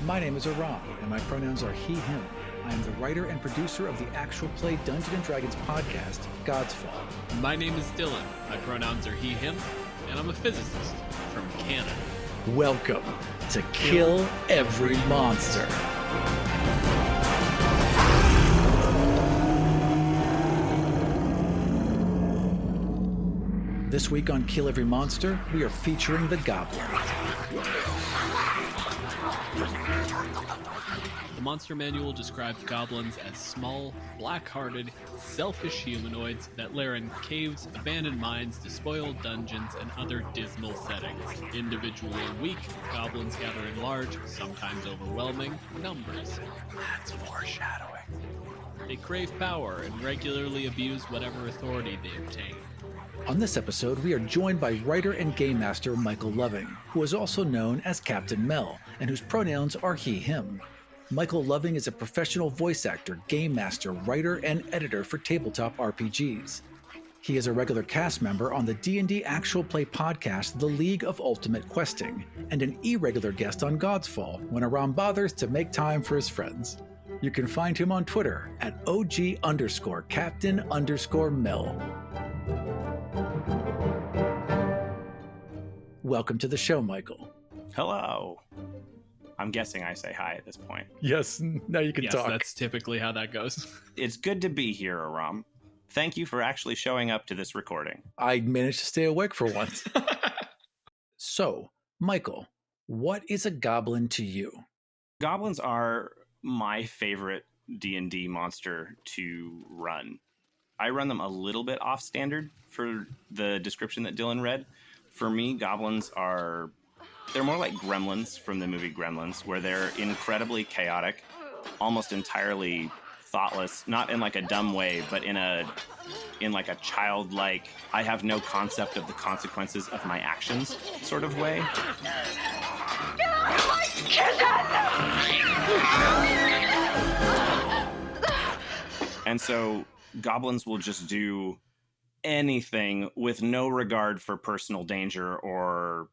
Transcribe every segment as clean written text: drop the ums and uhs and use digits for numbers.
My name is Aram, and my pronouns are he, him. I am the writer and producer of the actual play Dungeons & Dragons podcast, God's Fall. My name is Dylan. My pronouns are he, him, and I'm a physicist from Canada. Welcome to Kill Every Monster. This week on Kill Every Monster, we are featuring the Goblin. The Monster Manual describes goblins as small, black-hearted, selfish humanoids that lair in caves, abandoned mines, despoiled dungeons, and other dismal settings. Individually weak, goblins gather in large, sometimes overwhelming, numbers. That's foreshadowing. They crave power and regularly abuse whatever authority they obtain. On this episode, we are joined by writer and game master Michael Loving, who is also known as Captain Mel, and whose pronouns are he, him. Michael Loving is a professional voice actor, game master, writer, and editor for tabletop RPGs. He is a regular cast member on the D&D actual play podcast, The League of Ultimate Questing, and an irregular guest on God's Fall when Aram bothers to make time for his friends. You can find him on Twitter at OG_Captain_Mel. Welcome to the show, Michael. Hello. I'm guessing I say hi at this point. Yes, now you can talk. Yes, that's typically how that goes. It's good to be here, Aram. Thank you for actually showing up to this recording. I managed to stay awake for once. So, Michael, what is a goblin to you? Goblins are my favorite D&D monster to run. I run them a little bit off standard for the description that Dylan read. For me, goblins they're more like gremlins from the movie Gremlins, where they're incredibly chaotic, almost entirely thoughtless, not in like a dumb way, but in like a childlike, I have no concept of the consequences of my actions sort of way. And so goblins will just do anything with no regard for personal danger or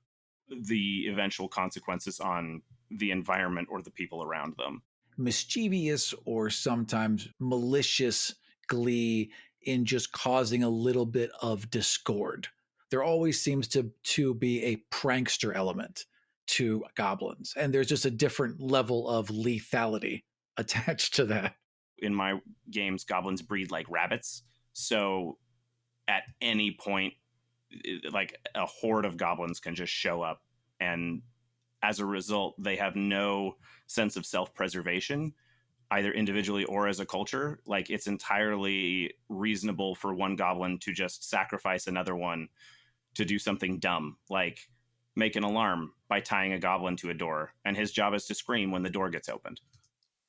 the eventual consequences on the environment or the people around them. Mischievous or sometimes malicious glee in just causing a little bit of discord. There always seems to be a prankster element to goblins, and there's just a different level of lethality attached to that. In my games, goblins breed like rabbits, so at any point, like a horde of goblins can just show up, and as a result, they have no sense of self-preservation, either individually or as a culture. Like, it's entirely reasonable for one goblin to just sacrifice another one to do something dumb, like make an alarm by tying a goblin to a door, and his job is to scream when the door gets opened.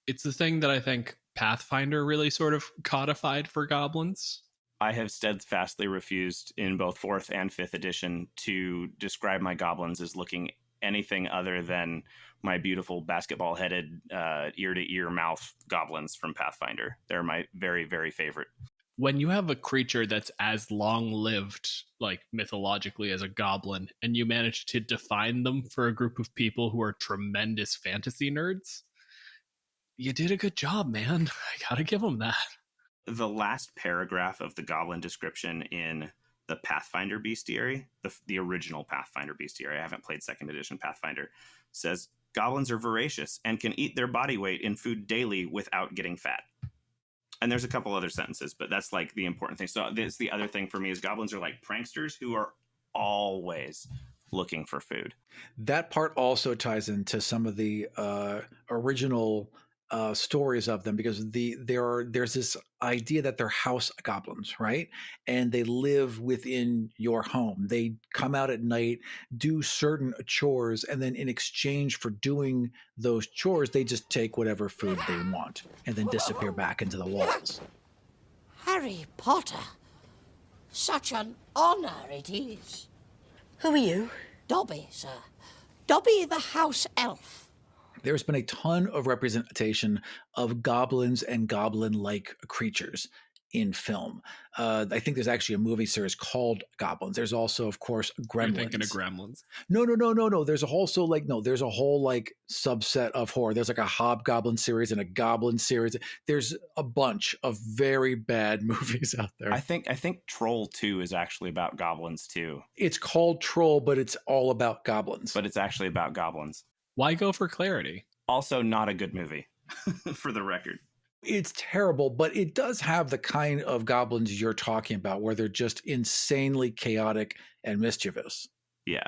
It's the thing that I think Pathfinder really sort of codified for goblins. I have steadfastly refused in both 4th and 5th edition to describe my goblins as looking anything other than my beautiful basketball-headed, ear-to-ear mouth goblins from Pathfinder. They're my very, very favorite. When you have a creature that's as long-lived, like mythologically, as a goblin, and you manage to define them for a group of people who are tremendous fantasy nerds, you did a good job, man. I gotta give them that. The last paragraph of the goblin description in the Pathfinder bestiary, the original Pathfinder bestiary, I haven't played 2nd edition Pathfinder, says goblins are voracious and can eat their body weight in food daily without getting fat. And there's a couple other sentences, but that's like the important thing. So this, the other thing for me is goblins are like pranksters who are always looking for food. That part also ties into some of the original stories of them, because there's this idea that they're house goblins, right? And they live within your home. They come out at night, do certain chores, and then in exchange for doing those chores, they just take whatever food they want and then disappear back into the walls. Harry Potter. Such an honor it is. Who are you? Dobby, sir. Dobby the house elf. There's been a ton of representation of goblins and goblin-like creatures in film. I think there's actually a movie series called Goblins. There's also, of course, Gremlins. You're thinking of Gremlins. No. There's a whole there's a whole like subset of horror. There's like a Hobgoblin series and a Goblin series. There's a bunch of very bad movies out there. I think Troll 2 is actually about goblins too. It's called Troll, but it's all about goblins. But it's actually about goblins. Why go for clarity? Also not a good movie, for the record. It's terrible, but it does have the kind of goblins you're talking about where they're just insanely chaotic and mischievous. Yeah.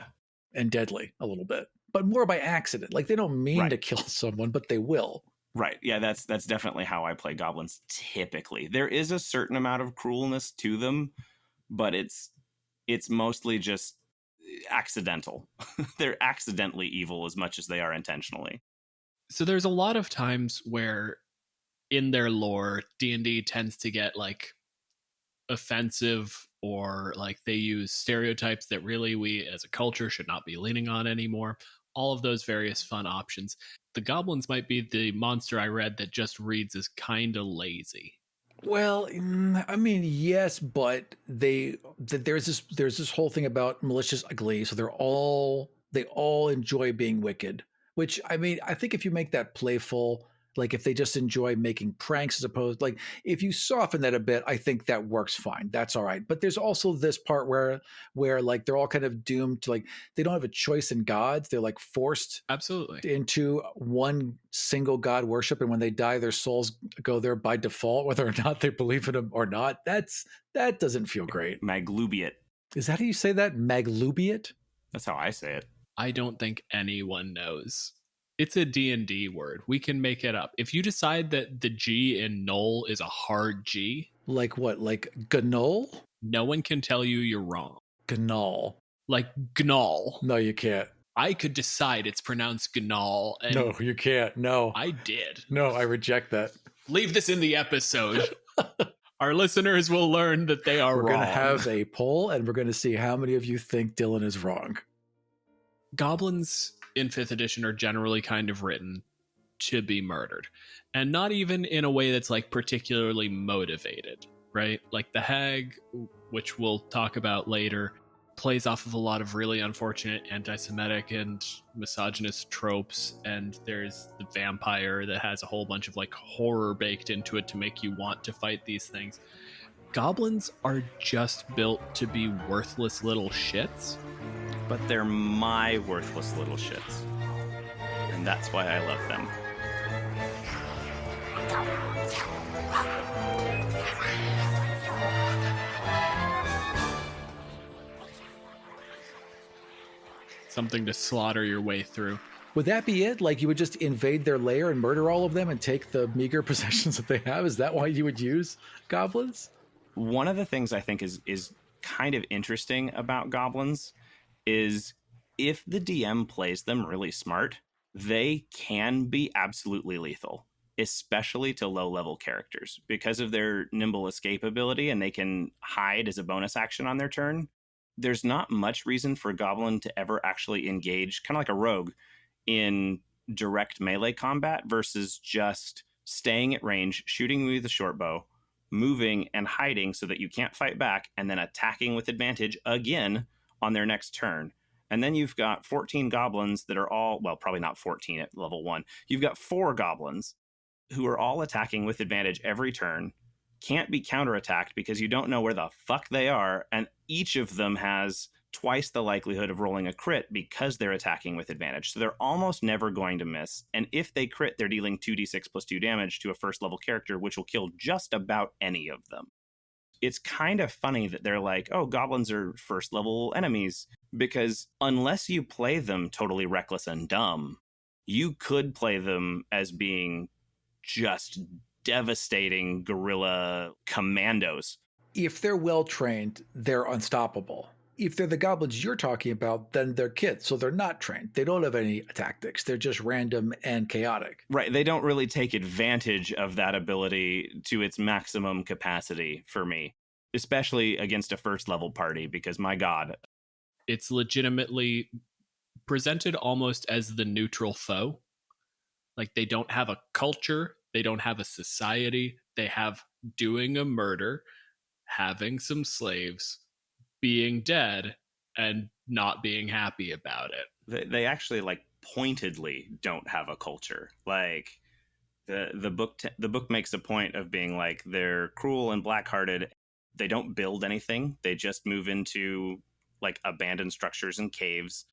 And deadly a little bit, but more by accident. Like they don't mean to kill someone, but they will. Right. Yeah, that's definitely how I play goblins typically. There is a certain amount of cruelness to them, but it's mostly just accidental. They're accidentally evil as much as they are intentionally. So there's a lot of times where in their lore, D&D tends to get like offensive, or like they use stereotypes that really we as a culture should not be leaning on anymore. All of those various fun options. The goblins might be the monster I read that just reads as kind of lazy. Well, I mean, yes, but there's this whole thing about malicious ugly. So they all enjoy being wicked, which I mean, I think if you make that playful, like if they just enjoy making pranks as opposed, like if you soften that a bit, I think that works fine. That's all right. But there's also this part where like they're all kind of doomed to, like, they don't have a choice in gods. They're like forced absolutely into one single god worship. And when they die, their souls go there by default, whether or not they believe in them or not. That doesn't feel great. Maglubiate. Is that how you say that? Maglubiate? That's how I say it. I don't think anyone knows. It's a D&D word. We can make it up. If you decide that the G in Knoll is a hard G. Like what? Like Gnull? No one can tell you you're wrong. Gnull. Like Gnull. No, you can't. I could decide it's pronounced Gnull. And no, you can't. No. I did. No, I reject that. Leave this in the episode. Our listeners will learn that they are wrong. We're going to have a poll, and we're going to see how many of you think Dylan is wrong. Goblins in 5th edition are generally kind of written to be murdered, and not even in a way that's like particularly motivated, right? Like the hag, which we'll talk about later, plays off of a lot of really unfortunate anti-Semitic and misogynist tropes, and there's the vampire that has a whole bunch of like horror baked into it to make you want to fight these things. Goblins are just built to be worthless little shits. But they're my worthless little shits. And that's why I love them. Something to slaughter your way through. Would that be it? Like you would just invade their lair and murder all of them and take the meager possessions that they have? Is that why you would use goblins? One of the things I think is kind of interesting about goblins is if the DM plays them really smart, they can be absolutely lethal, especially to low-level characters. Because of their nimble escape ability and they can hide as a bonus action on their turn, there's not much reason for a goblin to ever actually engage, kind of like a rogue, in direct melee combat versus just staying at range, shooting with a short bow, moving and hiding so that you can't fight back, and then attacking with advantage again on their next turn. And then you've got 14 goblins that are all, well, probably not 14 at level 1. You've got 4 goblins who are all attacking with advantage every turn, can't be counterattacked because you don't know where the fuck they are, and each of them has twice the likelihood of rolling a crit because they're attacking with advantage. So they're almost never going to miss. And if they crit, they're dealing 2d6 plus 2 damage to a first level character, which will kill just about any of them. It's kind of funny that they're like, oh, goblins are first level enemies, because unless you play them totally reckless and dumb, you could play them as being just devastating guerrilla commandos. If they're well trained, they're unstoppable. If they're the goblins you're talking about, then they're kids, so they're not trained. They don't have any tactics. They're just random and chaotic. Right. They don't really take advantage of that ability to its maximum capacity for me, especially against a first level party, because my God. It's legitimately presented almost as the neutral foe. Like they don't have a culture. They don't have a society. They have doing a murder, having some slaves, being dead, and not being happy about it. They actually like pointedly don't have a culture. Like the book makes a point of being like they're cruel and black-hearted. They don't build anything. They just move into like abandoned structures and caves.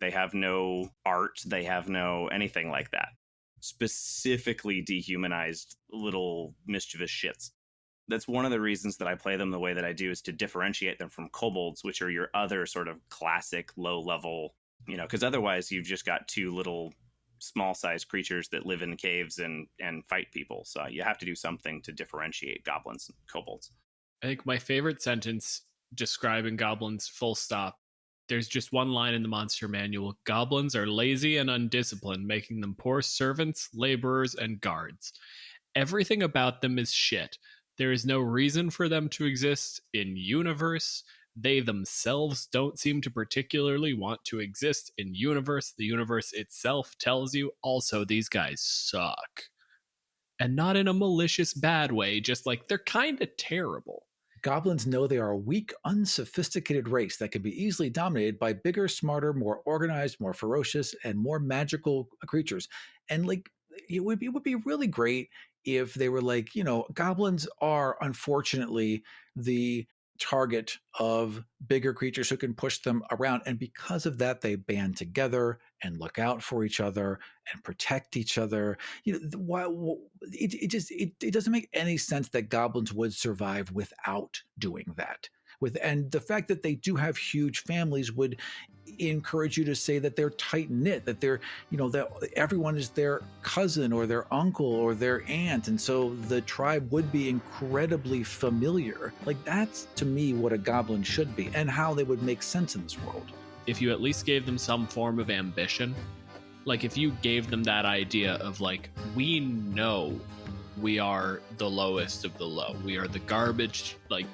They have no art. They have no anything like that. Specifically dehumanized little mischievous shits. That's one of the reasons that I play them the way that I do, is to differentiate them from kobolds, which are your other sort of classic low level, because otherwise you've just got two little small sized creatures that live in caves and fight people. So you have to do something to differentiate goblins and kobolds. I think my favorite sentence describing goblins, full stop. There's just one line in the monster manual. Goblins are lazy and undisciplined, making them poor servants, laborers, and guards. Everything about them is shit. There is no reason for them to exist in universe. They themselves don't seem to particularly want to exist in universe. The universe itself tells you also these guys suck. And not in a malicious bad way, just like they're kind of terrible. Goblins know they are a weak, unsophisticated race that can be easily dominated by bigger, smarter, more organized, more ferocious, and more magical creatures. And like it would be really great if they were like, goblins are unfortunately the target of bigger creatures who can push them around, and because of that they band together and look out for each other and protect each other. It doesn't make any sense that goblins would survive without doing that. And the fact that they do have huge families would encourage you to say that they're tight knit, that they're, that everyone is their cousin or their uncle or their aunt. And so the tribe would be incredibly familiar. Like, that's to me what a goblin should be and how they would make sense in this world. If you at least gave them some form of ambition, like if you gave them that idea of like, we know we are the lowest of the low. We are the garbage, like,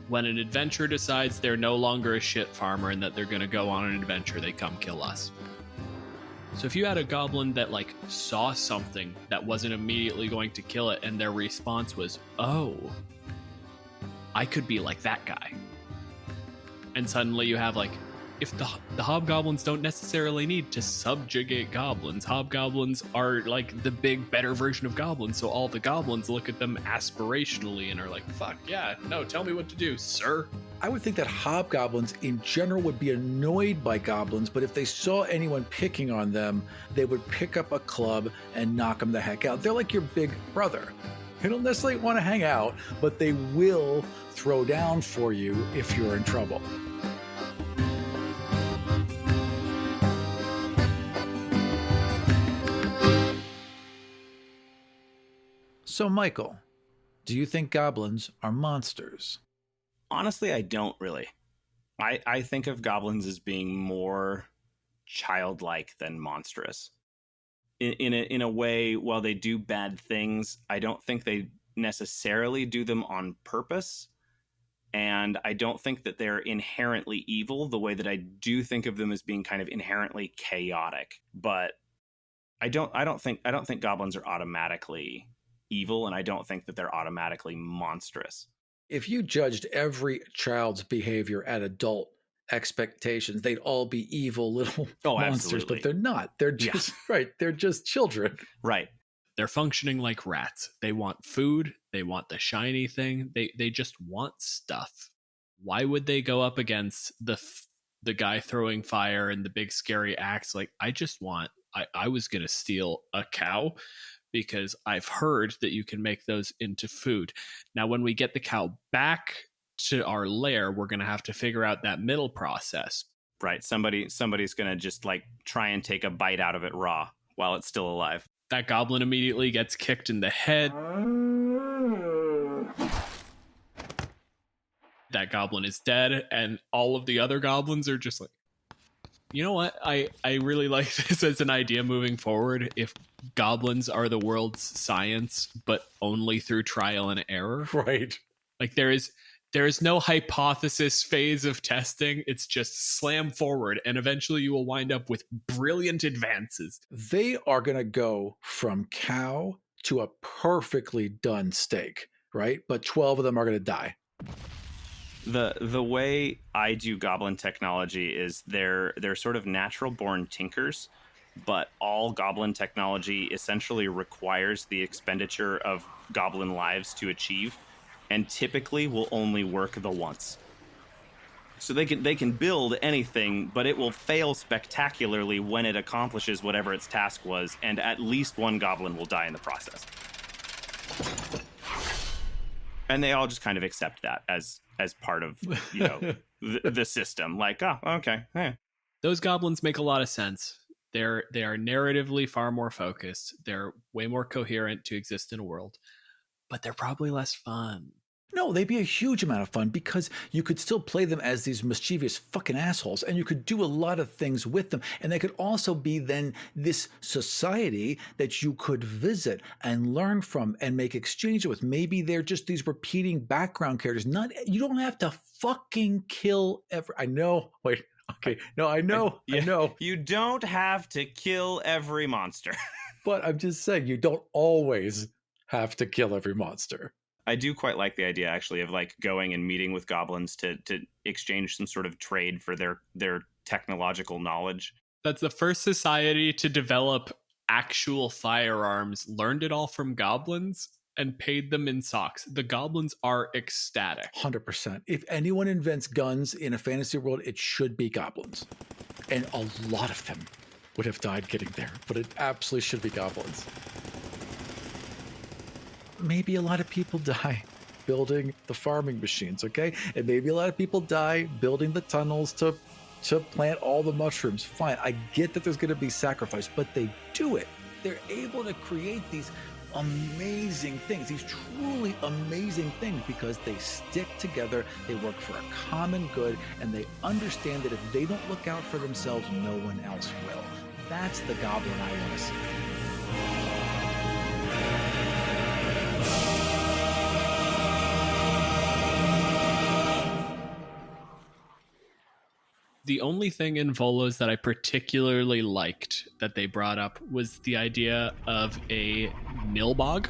when an adventurer decides they're no longer a shit farmer and that they're going to go on an adventure, they come kill us. So if you had a goblin that like saw something that wasn't immediately going to kill it and their response was, oh, I could be like that guy. And suddenly you have like, if the hobgoblins don't necessarily need to subjugate goblins. Hobgoblins are like the big, better version of goblins. So all the goblins look at them aspirationally and are like, fuck yeah, no, tell me what to do, sir. I would think that hobgoblins in general would be annoyed by goblins, but if they saw anyone picking on them, they would pick up a club and knock them the heck out. They're like your big brother. They don't necessarily want to hang out, but they will throw down for you if you're in trouble. So, Michael, do you think goblins are monsters? Honestly, I don't really. I think of goblins as being more childlike than monstrous. In a way, while they do bad things, I don't think they necessarily do them on purpose. And I don't think that they're inherently evil the way that I do think of them as being kind of inherently chaotic. But I don't think goblins are automatically evil, and I don't think that they're automatically monstrous. If you judged every child's behavior at adult expectations, they'd all be evil little monsters, absolutely. But they're not. They're just right. They're just children. Right. They're functioning like rats. They want food. They want the shiny thing. They just want stuff. Why would they go up against the guy throwing fire and the big scary axe? Like, I was going to steal a cow, because I've heard that you can make those into food. Now, when we get the cow back to our lair, we're going to have to figure out that middle process. Right. Somebody's going to just like try and take a bite out of it raw while it's still alive. That goblin immediately gets kicked in the head. That goblin is dead, and all of the other goblins are just like, you know what? I really like this as an idea moving forward. If goblins are the world's science, but only through trial and error. Right. Like there is no hypothesis phase of testing. It's just slam forward, and eventually you will wind up with brilliant advances. They are going to go from cow to a perfectly done steak, right? But 12 of them are going to die. The way I do goblin technology is they're sort of natural born tinkers, but all goblin technology essentially requires the expenditure of goblin lives to achieve, and typically will only work the once. So they can build anything, but it will fail spectacularly when it accomplishes whatever its task was, and at least one goblin will die in the process. And they all just kind of accept that as part of, the system. Like, oh, okay. Yeah. Those goblins make a lot of sense. They are narratively far more focused. They're way more coherent to exist in a world, but they're probably less fun. No, they'd be a huge amount of fun because you could still play them as these mischievous fucking assholes, and you could do a lot of things with them. And they could also be then this society that you could visit and learn from and make exchanges with. Maybe they're just these repeating background characters. You don't have to fucking kill I know. Wait. Okay. No, I know. Yeah, I know. You don't have to kill every monster. But I'm just saying, you don't always have to kill every monster. I do quite like the idea, actually, of like going and meeting with goblins to exchange some sort of trade for their technological knowledge. That's the first society to develop actual firearms, learned it all from goblins, and paid them in socks. The goblins are ecstatic. 100%. If anyone invents guns in a fantasy world, it should be goblins. And a lot of them would have died getting there, but it absolutely should be goblins. Maybe a lot of people die building the farming machines, okay? And maybe a lot of people die building the tunnels to plant all the mushrooms. Fine, I get that there's going to be sacrifice, but they do it. They're able to create these amazing things, these truly amazing things, because they stick together, they work for a common good, and they understand that if they don't look out for themselves, no one else will. That's the goblin I want to see. The only thing in Volos that I particularly liked that they brought up was the idea of a nilbog.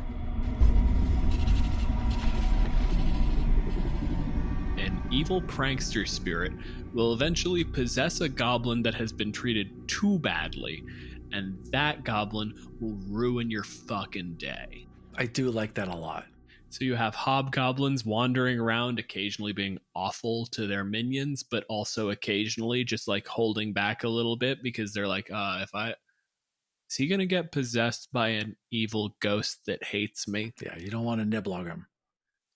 An evil prankster spirit will eventually possess a goblin that has been treated too badly, and that goblin will ruin your fucking day. I do like that a lot. So you have hobgoblins wandering around, occasionally being awful to their minions, but also occasionally just like holding back a little bit because they're like, is he going to get possessed by an evil ghost that hates me? Yeah, you don't want to niblog him.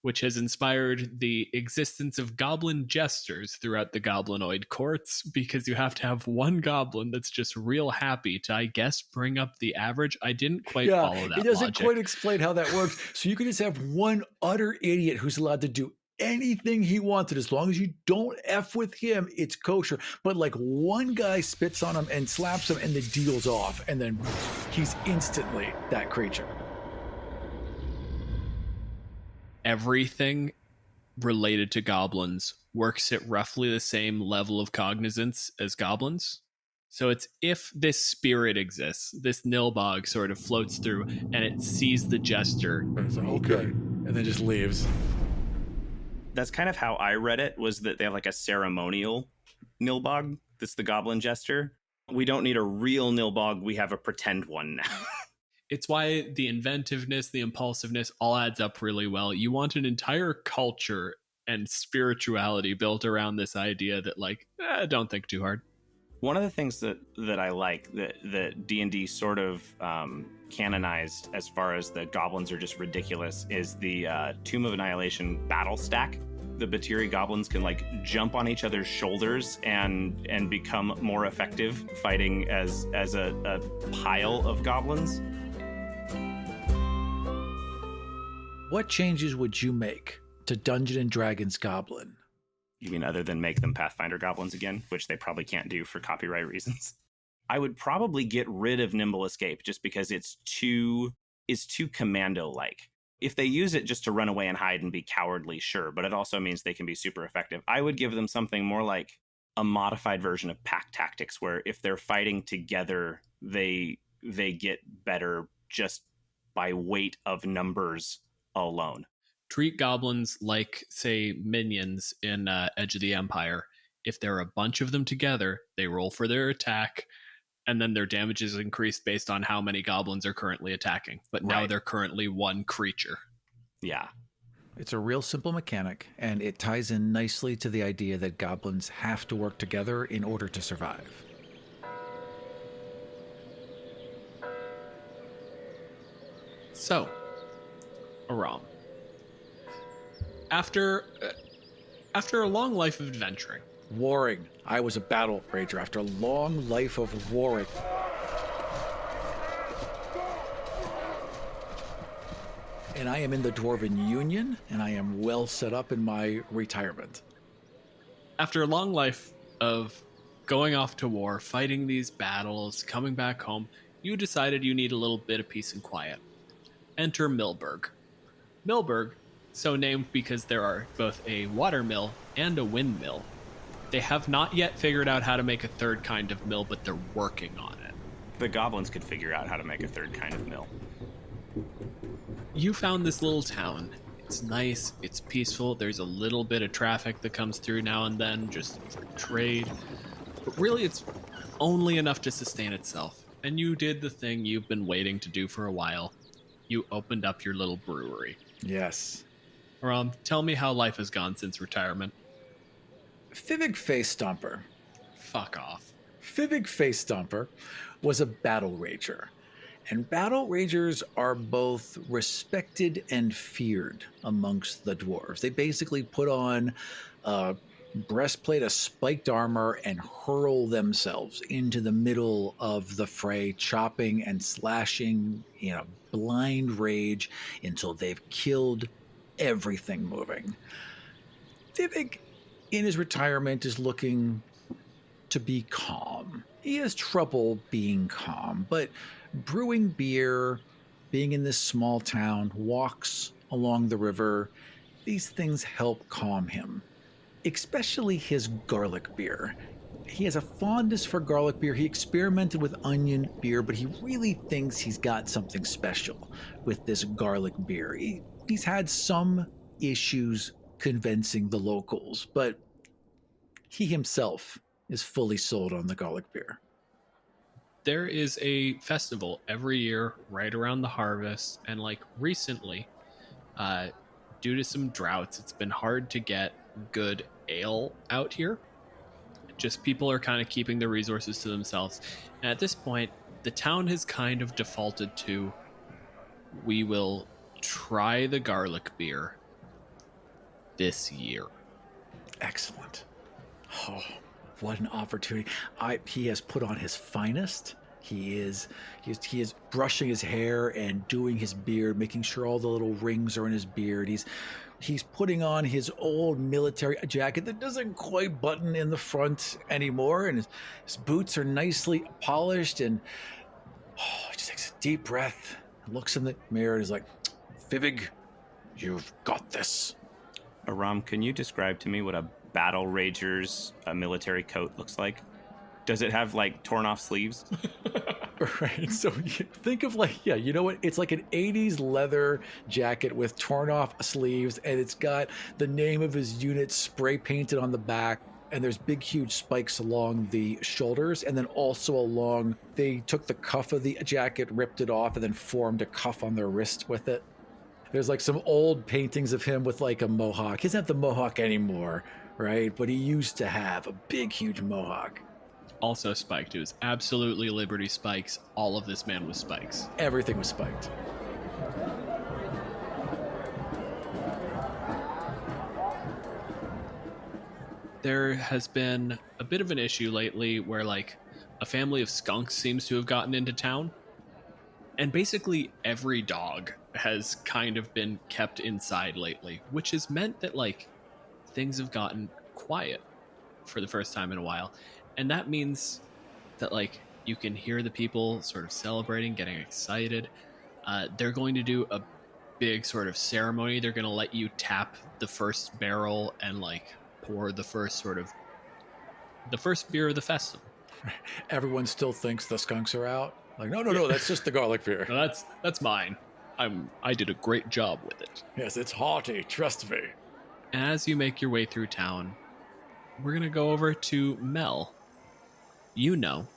Which has inspired the existence of goblin jesters throughout the goblinoid courts, because you have to have one goblin that's just real happy to, I guess, bring up the average. I didn't quite follow that. It doesn't logic. quite explain how that works. So you can just have one utter idiot who's allowed to do anything he wanted. As long as you don't F with him, it's kosher. But like one guy spits on him and slaps him and the deal's off. And then he's instantly that creature. Everything related to goblins works at roughly the same level of cognizance as goblins. So it's if this spirit exists, this nilbog sort of floats through and it sees the jester. Okay. And then just leaves. That's kind of how I read it, was that they have like a ceremonial nilbog that's the goblin jester. We don't need a real nilbog, we have a pretend one now. It's why the inventiveness, the impulsiveness all adds up really well. You want an entire culture and spirituality built around this idea that, like, don't think too hard. One of the things that I like that D&D sort of canonized as far as the goblins are just ridiculous is the Tomb of Annihilation battle stack. The Batiri goblins can like jump on each other's shoulders and become more effective fighting as a pile of goblins. What changes would you make to Dungeons & Dragons Goblin? You mean other than make them Pathfinder goblins again, which they probably can't do for copyright reasons? I would probably get rid of Nimble Escape just because it's too commando-like. If they use it just to run away and hide and be cowardly, sure, but it also means they can be super effective. I would give them something more like a modified version of pack tactics, where if they're fighting together, they get better just by weight of numbers alone. Treat goblins like, say, minions in Edge of the Empire. If there are a bunch of them together, they roll for their attack, and then their damage is increased based on how many goblins are currently attacking. But now they're currently one creature. Yeah. It's a real simple mechanic, and it ties in nicely to the idea that goblins have to work together in order to survive. So, Aram. After a long life of adventuring. Warring. I was a battle rager after a long life of warring. And I am in the Dwarven Union, and I am well set up in my retirement. After a long life of going off to war, fighting these battles, coming back home, you decided you need a little bit of peace and quiet. Enter Milburg. Milburg, so named because there are both a watermill and a windmill. They have not yet figured out how to make a third kind of mill, but they're working on it. The goblins could figure out how to make a third kind of mill. You found this little town. It's nice, it's peaceful, there's a little bit of traffic that comes through now and then, just for trade. But really, it's only enough to sustain itself. And you did the thing you've been waiting to do for a while. You opened up your little brewery. Yes. Tell me how life has gone since retirement. Fivig Face Stomper. Fuck off. Fivig Face Stomper was a battle rager. And battle ragers are both respected and feared amongst the dwarves. They basically put on a breastplate of spiked armor and hurl themselves into the middle of the fray, chopping and slashing in a blind rage until they've killed everything moving. Fivig, in his retirement, is looking to be calm. He has trouble being calm, but brewing beer, being in this small town, walks along the river, these things help calm him. Especially his garlic beer. He has a fondness for garlic beer. He experimented with onion beer, but he really thinks he's got something special with this garlic beer. He's had some issues convincing the locals, but he himself is fully sold on the garlic beer. There is a festival every year right around the harvest, and like recently, due to some droughts, it's been hard to get good ale out here. Just people are kind of keeping their resources to themselves. And at this point, the town has kind of defaulted to, we will try the garlic beer this year. Excellent. Oh, what an opportunity. He has put on his finest. He is brushing his hair and doing his beard, making sure all the little rings are in his beard. He's putting on his old military jacket that doesn't quite button in the front anymore, and his boots are nicely polished, and he just takes a deep breath and looks in the mirror and is like, Fivig, you've got this. Aram, can you describe to me what a battle rager's military coat looks like? Does it have like torn off sleeves? Right. So you think of you know what? It's like an 80s leather jacket with torn off sleeves, and it's got the name of his unit spray painted on the back. And there's big, huge spikes along the shoulders, and then also they took the cuff of the jacket, ripped it off, and then formed a cuff on their wrist with it. There's like some old paintings of him with like a mohawk. He doesn't have the mohawk anymore, right? But he used to have a big, huge mohawk. Also spiked. It was absolutely Liberty spikes. All of this man was spikes. Everything was spiked. There has been a bit of an issue lately where like a family of skunks seems to have gotten into town. And basically every dog has kind of been kept inside lately, which has meant that like things have gotten quiet for the first time in a while. And that means that like you can hear the people sort of celebrating, getting excited. They're going to do a big sort of ceremony. They're going to let you tap the first barrel and like pour the first beer of the festival. Everyone still thinks the skunks are out. Like, no, that's just the garlic beer. No, that's mine. I did a great job with it. Yes, it's hearty, trust me. As you make your way through town, we're going to go over to Mel. You know,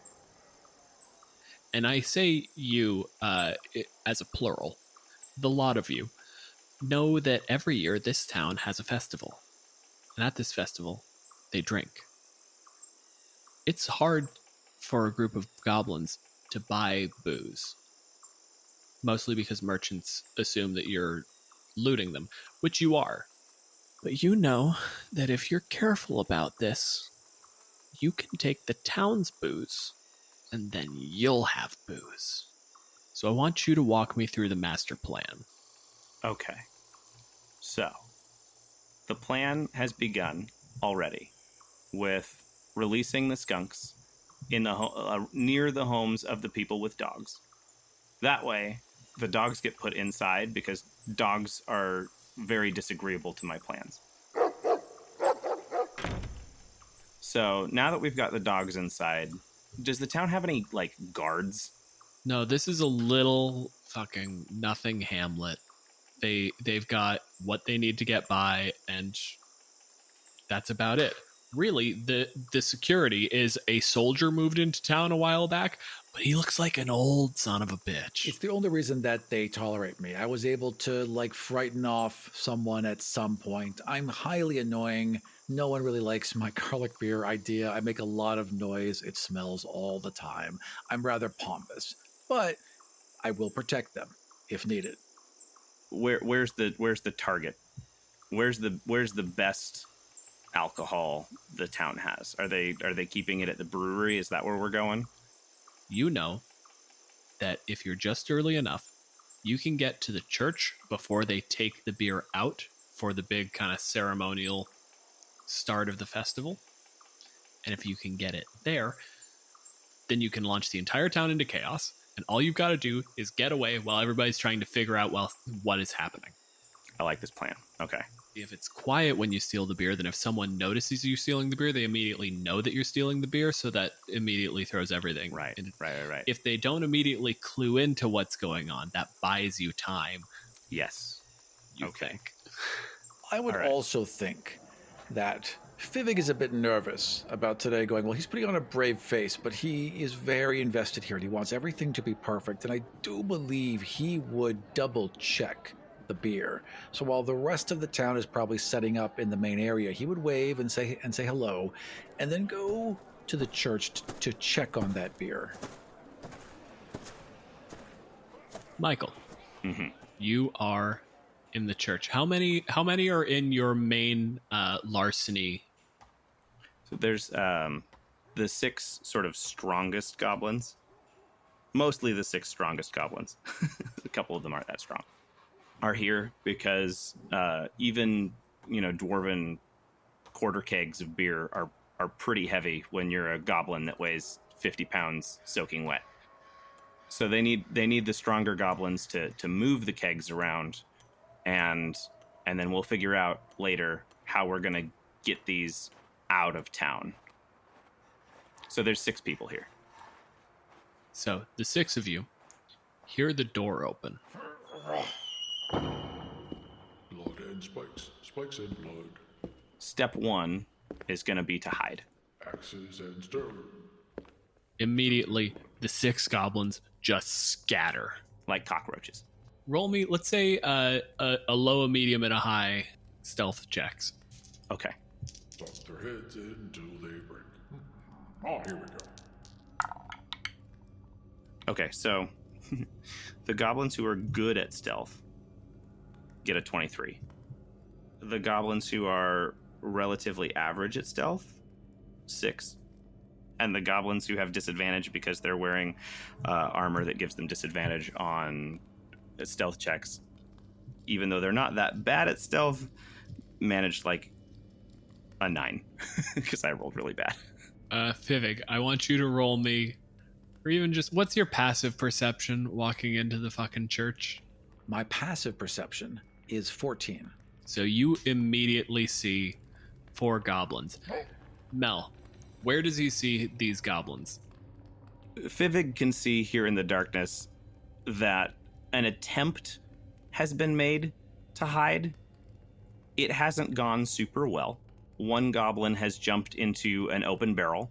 and I say you as a plural, the lot of you know that every year this town has a festival. And at this festival, they drink. It's hard for a group of goblins to buy booze. Mostly because merchants assume that you're looting them, which you are. But you know that if you're careful about this, you can take the town's booze, and then you'll have booze. So I want you to walk me through the master plan. Okay. So, the plan has begun already with releasing the skunks in the near the homes of the people with dogs. That way, the dogs get put inside because dogs are very disagreeable to my plans. So, now that we've got the dogs inside, does the town have any, like, guards? No, this is a little fucking nothing hamlet. They've got what they need to get by, and that's about it. Really, the security is a soldier moved into town a while back, but he looks like an old son of a bitch. It's the only reason that they tolerate me. I was able to, like, frighten off someone at some point. I'm highly annoying. No one really likes my garlic beer idea. I make a lot of noise. It smells all the time. I'm rather pompous, but I will protect them if needed. Where's the target? Where's the best alcohol the town has? Are they keeping it at the brewery? Is that where we're going? You know that if you're just early enough, you can get to the church before they take the beer out for the big kind of ceremonial start of the festival. And if you can get it there, then you can launch the entire town into chaos. And all you've got to do is get away while everybody's trying to figure out what is happening. I like this plan. Okay. If it's quiet when you steal the beer, then if someone notices you stealing the beer, they immediately know that you're stealing the beer, so that immediately throws everything. Right. If they don't immediately clue into what's going on, that buys you time. Yes. You Okay. think. I would All right. also think that Fivig is a bit nervous about today going, well, he's putting on a brave face, but he is very invested here and he wants everything to be perfect. And I do believe he would double check the beer. So while the rest of the town is probably setting up in the main area, he would wave and say hello and then go to the church to check on that beer. Michael, Mm-hmm. you are in the church. How many are in your main larceny? So there's the 6 sort of strongest goblins. Mostly the 6 strongest goblins. A couple of them aren't that strong. Are here because even, dwarven quarter kegs of beer are pretty heavy when you're a goblin that weighs 50 pounds soaking wet. So they need the stronger goblins to move the kegs around, and then we'll figure out later how we're gonna get these out of town. So there's 6 people here. So the 6 of you hear the door open. Blood and spikes. Spikes and blood. Step 1 is gonna be to hide. Axes and stone. Immediately, the 6 goblins just scatter. Like cockroaches. Roll me, let's say, a low, a medium, and a high stealth checks. Okay. Toss their heads until they break. Oh, here we go. Okay, so the goblins who are good at stealth get a 23. The goblins who are relatively average at stealth, 6. And the goblins who have disadvantage because they're wearing armor that gives them disadvantage on stealth checks, even though they're not that bad at stealth, managed like a 9 because I rolled really bad. Fivig, I want you to roll me, or even just, what's your passive perception walking into the fucking church? My passive perception is 14. So you immediately see 4 goblins. Mel, where does he see these goblins? Fivig can see here in the darkness that an attempt has been made to hide. It hasn't gone super well. One goblin has jumped into an open barrel,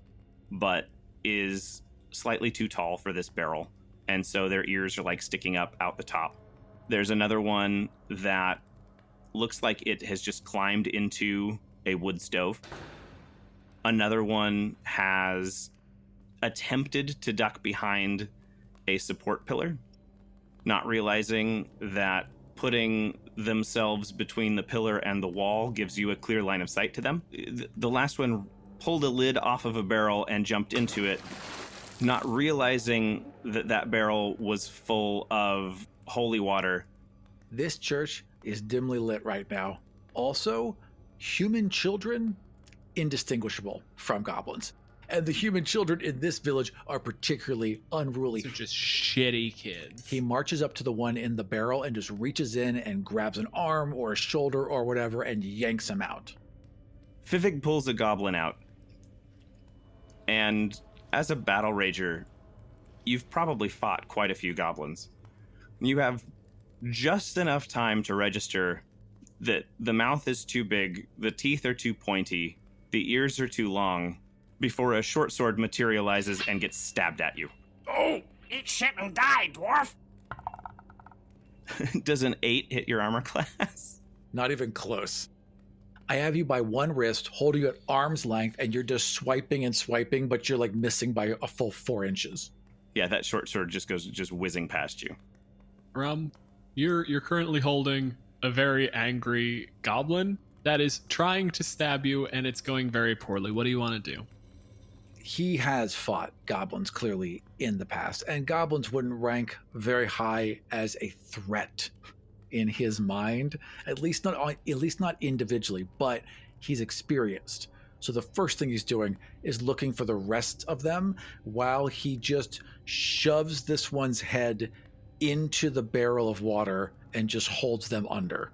but is slightly too tall for this barrel, and so their ears are like sticking up out the top. There's another one that looks like it has just climbed into a wood stove. Another one has attempted to duck behind a support pillar, not realizing that putting themselves between the pillar and the wall gives you a clear line of sight to them. The last one pulled a lid off of a barrel and jumped into it, not realizing that that barrel was full of holy water. This church is dimly lit right now. Also, human children, indistinguishable from goblins. And the human children in this village are particularly unruly. They're just shitty kids. He marches up to the one in the barrel and just reaches in and grabs an arm or a shoulder or whatever and yanks him out. Fivig pulls a goblin out. And as a battle rager, you've probably fought quite a few goblins. You have just enough time to register that the mouth is too big, the teeth are too pointy, the ears are too long, before a short sword materializes and gets stabbed at you. Oh, eat shit and die, dwarf! Does an 8 hit your armor class? Not even close. I have you by one wrist, holding you at arm's length, and you're just swiping and swiping, but you're like missing by a full 4 inches. Yeah, that short sword just goes whizzing past you. You're currently holding a very angry goblin that is trying to stab you, and it's going very poorly. What do you want to do? He has fought goblins clearly in the past, and goblins wouldn't rank very high as a threat in his mind, at least not individually, but he's experienced. So the first thing he's doing is looking for the rest of them while he just shoves this one's head into the barrel of water and just holds them under.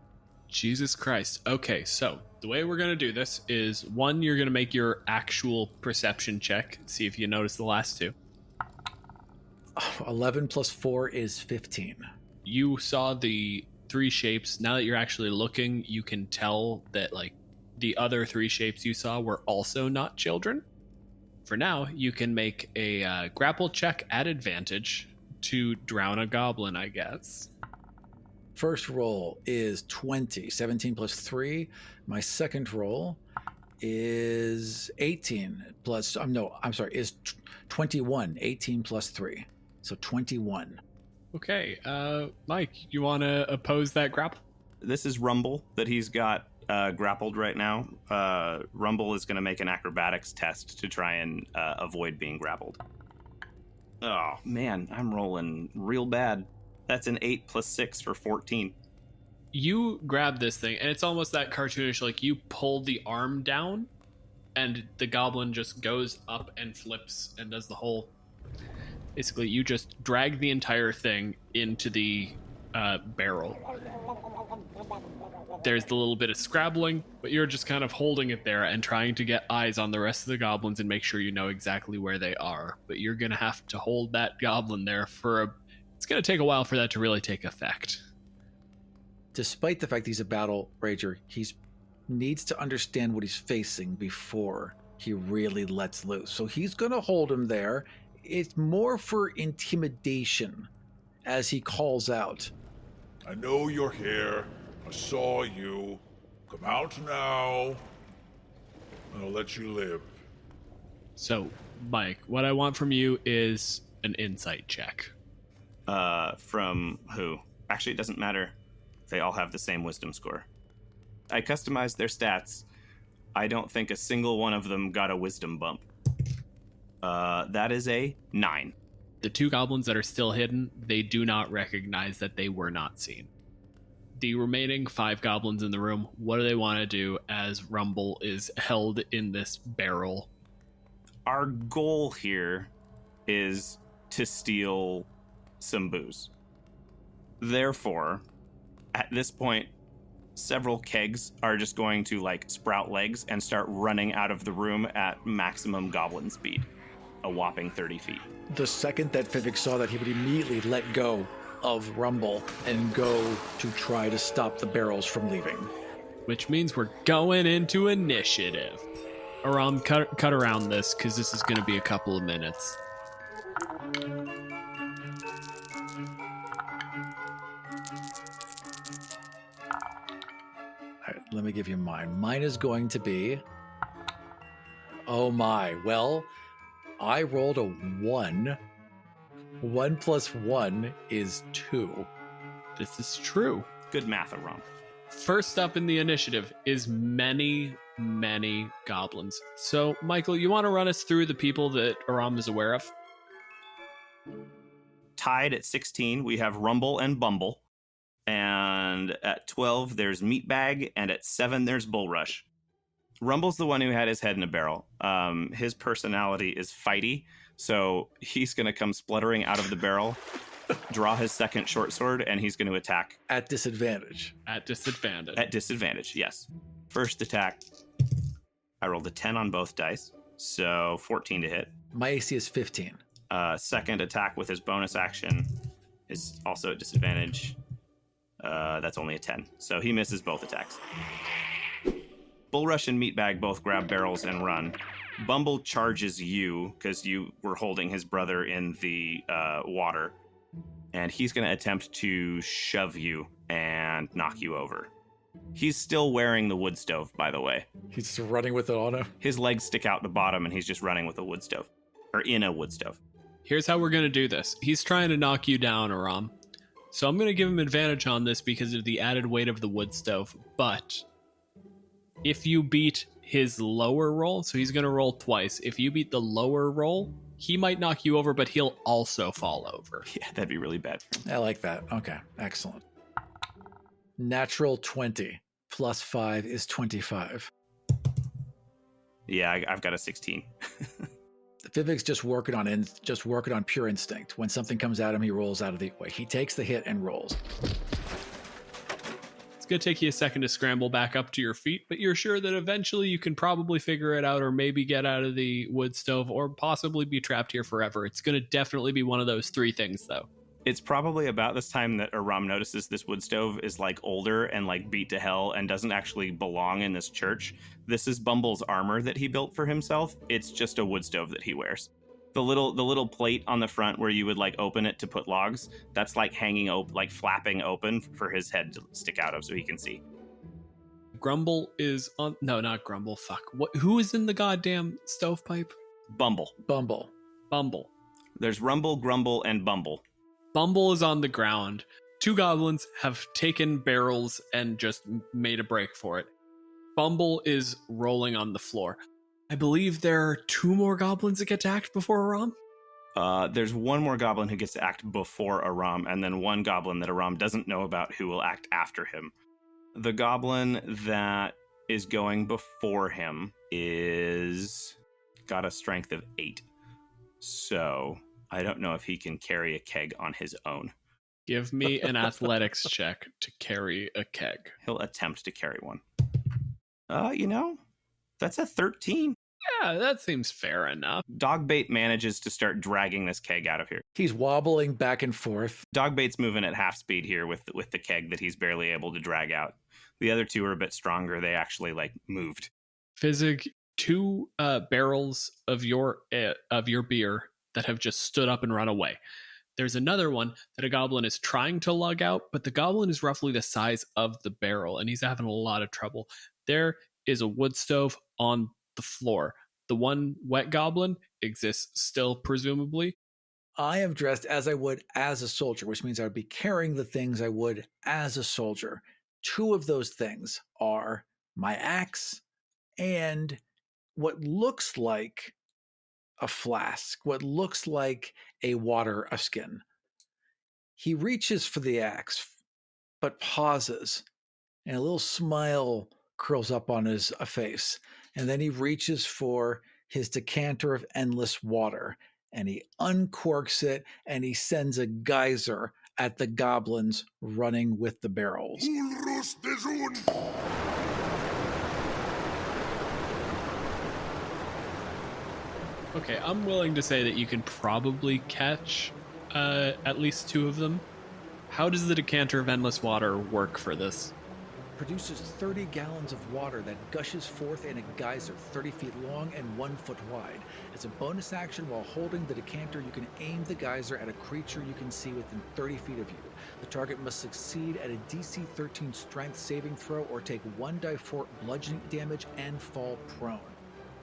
Jesus Christ. Okay, so the way we're going to do this is, one, you're going to make your actual perception check, see if you notice the last two. 11 plus 4 is 15. You saw the 3 shapes. Now that you're actually looking, you can tell that like the other 3 shapes you saw were also not children. For now, you can make a grapple check at advantage to drown a goblin, I guess. First roll is 20, 17 plus 3. My second roll is 18 plus, is 21, 18 plus 3. So 21. Okay, Mike, you want to oppose that grapple? This is Rumble that he's got grappled right now. Rumble is going to make an acrobatics test to try and avoid being grappled. Oh, man, I'm rolling real bad. That's an 8 plus 6 for 14. You grab this thing, and it's almost that cartoonish, like you pull the arm down, and the goblin just goes up and flips and does the whole... Basically, you just drag the entire thing into the barrel. There's the little bit of scrabbling, but you're just kind of holding it there and trying to get eyes on the rest of the goblins and make sure you know exactly where they are. But you're going to have to hold that goblin there for it's going to take a while for that to really take effect. Despite the fact he's a battle rager, he needs to understand what he's facing before he really lets loose. So he's going to hold him there. It's more for intimidation as he calls out. I know you're here. I saw you. Come out now, and I'll let you live. So, Mike, what I want from you is an insight check. From who? Actually, it doesn't matter. They all have the same wisdom score. I customized their stats. I don't think a single one of them got a wisdom bump. That is a 9. The 2 goblins that are still hidden, they do not recognize that they were not seen. The remaining 5 goblins in the room, what do they want to do as Rumble is held in this barrel? Our goal here is to steal some booze. Therefore, at this point, several kegs are just going to sprout legs and start running out of the room at maximum goblin speed, a whopping 30 feet. The second that Fivik saw that, he would immediately let go of Rumble and go to try to stop the barrels from leaving. Which means we're going into initiative. Aram, cut around this, because this is going to be a couple of minutes. All right, let me give you mine. Mine is going to be... Oh my. Well, I rolled a 1. 1 plus 1 is 2. This is true. Good math, Aram. First up in the initiative is many goblins. So, Michael, you want to run us through the people that Aram is aware of? Tied at 16, we have Rumble and Bumble. And at 12, there's Meatbag. And at 7, there's Bullrush. Rumble's the one who had his head in a barrel. His personality is fighty, so he's going to come spluttering out of the barrel, draw his second short sword, and he's going to attack. At disadvantage. At disadvantage. At disadvantage, yes. First attack, I rolled a 10 on both dice, so 14 to hit. My AC is 15. Second attack with his bonus action is also at disadvantage. That's only a 10, so he misses both attacks. Bullrush and Meatbag both grab barrels and run. Bumble charges you because you were holding his brother in the water, and he's going to attempt to shove you and knock you over. He's still wearing the wood stove, by the way. He's just running with it on him. His legs stick out the bottom, and he's just running with a wood stove, or in a wood stove. Here's how we're going to do this. He's trying to knock you down, Aram. So I'm going to give him advantage on this because of the added weight of the wood stove, but... if you beat his lower roll, so he's going to roll twice. If you beat the lower roll, he might knock you over, but he'll also fall over. Yeah, that'd be really bad for him. I like that. Okay, excellent. Natural 20 plus 5 is 25. Yeah, I've got a 16. Vivek's just working on pure instinct. When something comes at him, he rolls out of the way. He takes the hit and rolls. It's going to take you a second to scramble back up to your feet, but you're sure that eventually you can probably figure it out, or maybe get out of the wood stove, or possibly be trapped here forever. It's going to definitely be one of those three things, though. It's probably about this time that Aram notices this wood stove is like older and like beat to hell and doesn't actually belong in this church. This is Bumble's armor that he built for himself. It's just a wood stove that he wears. The little plate on the front where you would like open it to put logs, that's like hanging open, like flapping open for his head to stick out of so he can see. Grumble is on... No, not Grumble. Fuck. Who is in the goddamn stovepipe? Bumble. Bumble. There's Rumble, Grumble, and Bumble. Bumble is on the ground. Two goblins have taken barrels and just made a break for it. Bumble is rolling on the floor. I believe there are two more goblins that get to act before Aram? There's one more goblin who gets to act before Aram, and then one goblin that Aram doesn't know about who will act after him. The goblin that is going before him is got a strength of 8. So I don't know if he can carry a keg on his own. Give me an athletics check to carry a keg. He'll attempt to carry one. That's a 13. Yeah, that seems fair enough. Dogbait manages to start dragging this keg out of here. He's wobbling back and forth. Dogbait's moving at half speed here with the keg that he's barely able to drag out. The other two are a bit stronger. They actually moved. Fizzik, 2 barrels of your beer that have just stood up and run away. There's another one that a goblin is trying to lug out, but the goblin is roughly the size of the barrel, and he's having a lot of trouble. There is a wood stove on the floor. The one wet goblin exists still, presumably. I am dressed as I would as a soldier, which means I would be carrying the things I would as a soldier. 2 of those things are my axe and what looks like a flask, what looks like a skin. He reaches for the axe, but pauses, and a little smile curls up on his face. And then he reaches for his decanter of endless water, and he uncorks it, and he sends a geyser at the goblins running with the barrels. Okay, I'm willing to say that you can probably catch at least 2 of them. How does the decanter of endless water work for this? Produces 30 gallons of water that gushes forth in a geyser 30 feet long and 1 foot wide. As a bonus action, while holding the decanter, you can aim the geyser at a creature you can see within 30 feet of you. The target must succeed at a DC 13 strength saving throw or take 1d4 bludgeoning damage and fall prone.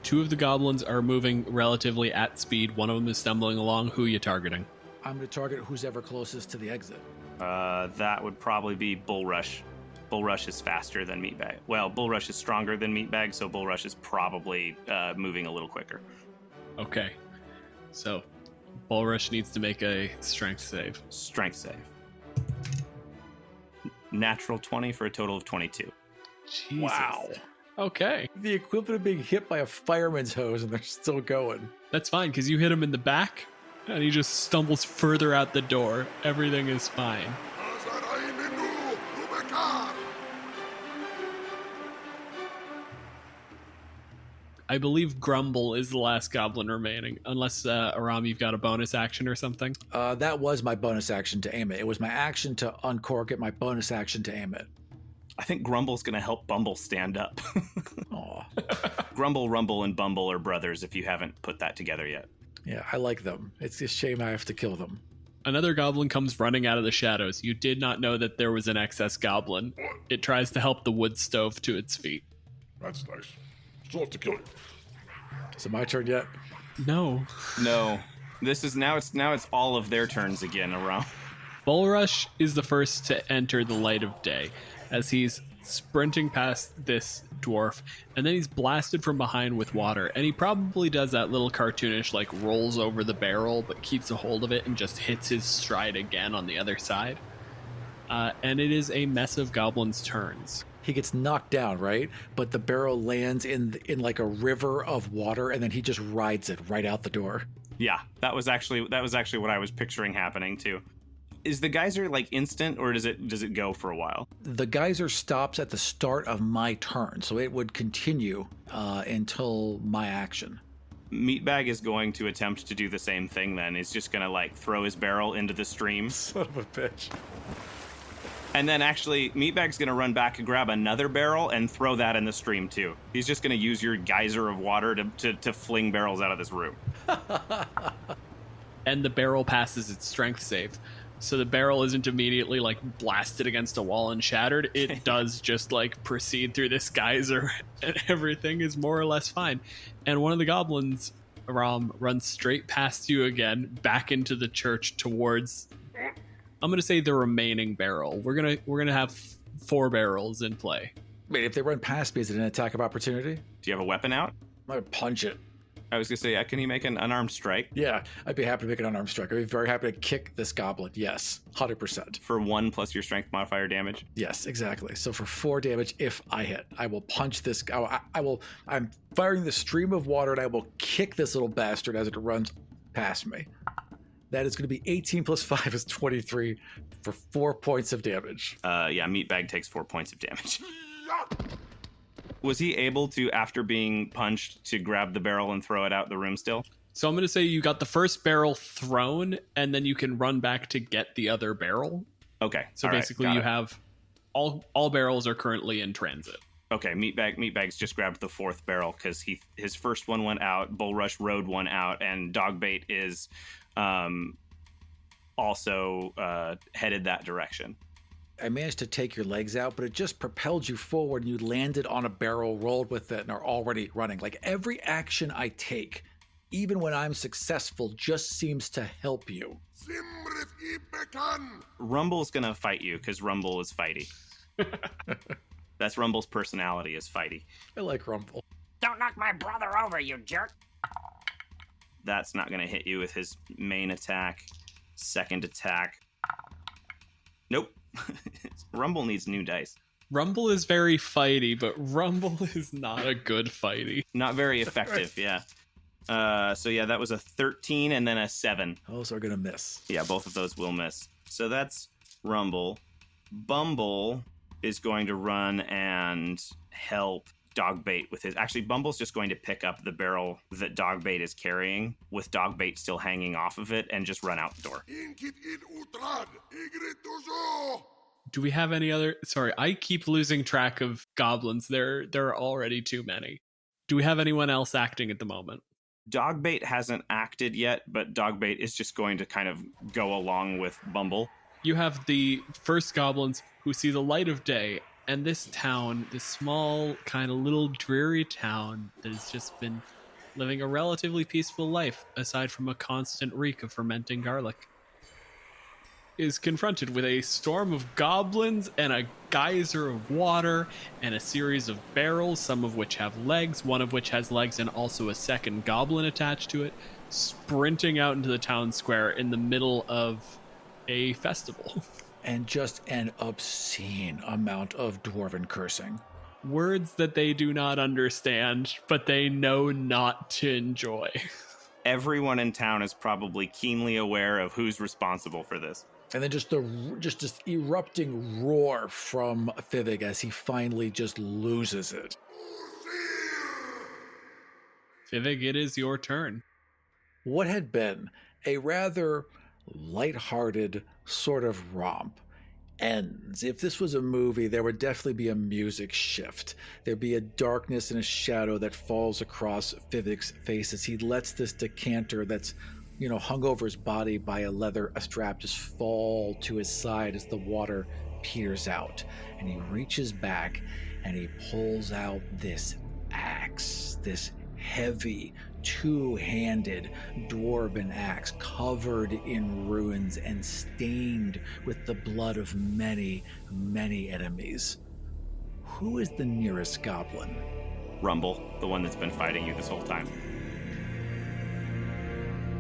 2 of the goblins are moving relatively at speed. One of them is stumbling along. Who are you targeting? I'm going to target who's ever closest to the exit. That would probably be Bullrush. Bullrush is faster than Meatbag. Well, Bullrush is stronger than Meatbag, so Bullrush is probably moving a little quicker. Okay. So, Bullrush needs to make a strength save. Strength save. Natural 20 for a total of 22. Jesus. Wow. Okay. The equivalent of being hit by a fireman's hose and they're still going. That's fine, because you hit him in the back, and he just stumbles further out the door. Everything is fine. I believe Grumble is the last goblin remaining, unless, Aram, you've got a bonus action or something. That was my bonus action to aim it. It was my action to uncork it, my bonus action to aim it. I think Grumble's going to help Bumble stand up. Aw. Grumble, Rumble, and Bumble are brothers if you haven't put that together yet. Yeah, I like them. It's a shame I have to kill them. Another goblin comes running out of the shadows. You did not know that there was an excess goblin. It tries to help the wood stove to its feet. That's nice. Still have to kill you. Is it my turn yet? No. No. This is now it's all of their turns again around. Bullrush is the first to enter the light of day as he's sprinting past this dwarf, and then he's blasted from behind with water, and he probably does that little cartoonish like rolls over the barrel but keeps a hold of it and just hits his stride again on the other side. And it is a mess of goblins' turns. He gets knocked down, right? But the barrel lands in like a river of water, and then he just rides it right out the door. Yeah, that was actually what I was picturing happening too. Is the geyser like instant, or does it go for a while? The geyser stops at the start of my turn, so it would continue until my action. Meatbag is going to attempt to do the same thing then. He's just going to like throw his barrel into the stream. Son of a bitch. And then actually, Meatbag's going to run back and grab another barrel and throw that in the stream too. He's just going to use your geyser of water to fling barrels out of this room. And the barrel passes its strength save. So the barrel isn't immediately like blasted against a wall and shattered. It does just like proceed through this geyser, and everything is more or less fine. And one of the goblins, Ram, runs straight past you again, back into the church towards, I'm gonna say, the remaining barrel. We're gonna have 4 barrels in play. Wait, if they run past me, is it an attack of opportunity? Do you have a weapon out? I'm gonna punch it. I was going to say, can he make an unarmed strike? Yeah, I'd be happy to make an unarmed strike. I'd be very happy to kick this goblin. Yes, 100%. For 1 plus your strength modifier damage? Yes, exactly. So for 4 damage, if I hit, I will punch this. I'm firing the stream of water, and I will kick this little bastard as it runs past me. That is going to be 18 plus 5 is 23 for 4 points of damage. Yeah, Meatbag takes 4 points of damage. Was he able to, after being punched, to grab the barrel and throw it out the room still? So I'm going to say you got the first barrel thrown, and then you can run back to get the other barrel. Okay. So basically you have all barrels are currently in transit. Okay, Meatbag's just grabbed the 4th barrel because his first one went out, Bullrush rode one out, and Dogbait is also headed that direction. I managed to take your legs out, but it just propelled you forward, and you landed on a barrel, rolled with it, and are already running. Like every action I take, even when I'm successful, just seems to help you. Rumble's gonna fight you because Rumble is fighty. That's Rumble's personality, is fighty. I like Rumble. Don't knock my brother over, you jerk. That's not gonna hit you with his main attack. Second attack. Nope. Rumble needs new dice. Rumble is very fighty, but Rumble is not a good fighty. Not very effective, yeah. So yeah, that was a 13 and then a 7. Those are going to miss. Yeah, both of those will miss. So that's Rumble. Bumble is going to run and help Dogbait with his... Actually, Bumble's just going to pick up the barrel that Dogbait is carrying, with Dogbait still hanging off of it, and just run out the door. Do we have any other? Sorry, I keep losing track of goblins. There are already too many. Do we have anyone else acting at the moment? Dogbait hasn't acted yet, but Dogbait is just going to kind of go along with Bumble. You have the first goblins who see the light of day, and this town, this small, kind of little dreary town that has just been living a relatively peaceful life, aside from a constant reek of fermenting garlic, is confronted with a storm of goblins and a geyser of water and a series of barrels, some of which have legs, one of which has legs and also a second goblin attached to it, sprinting out into the town square in the middle of a festival. And just an obscene amount of dwarven cursing. Words that they do not understand, but they know not to enjoy. Everyone in town is probably keenly aware of who's responsible for this. And then just this erupting roar from Fivig as he finally just loses it. Fivig, it is your turn. What had been a rather lighthearted sort of romp ends. If this was a movie, there would definitely be a music shift. There'd be a darkness and a shadow that falls across Fivig's face as he lets this decanter that's hung over his body by a strap just fall to his side as the water peters out. And he reaches back and he pulls out this axe, this heavy, two-handed dwarven axe covered in ruins and stained with the blood of many, many enemies. Who is the nearest goblin? Rumble, the one that's been fighting you this whole time.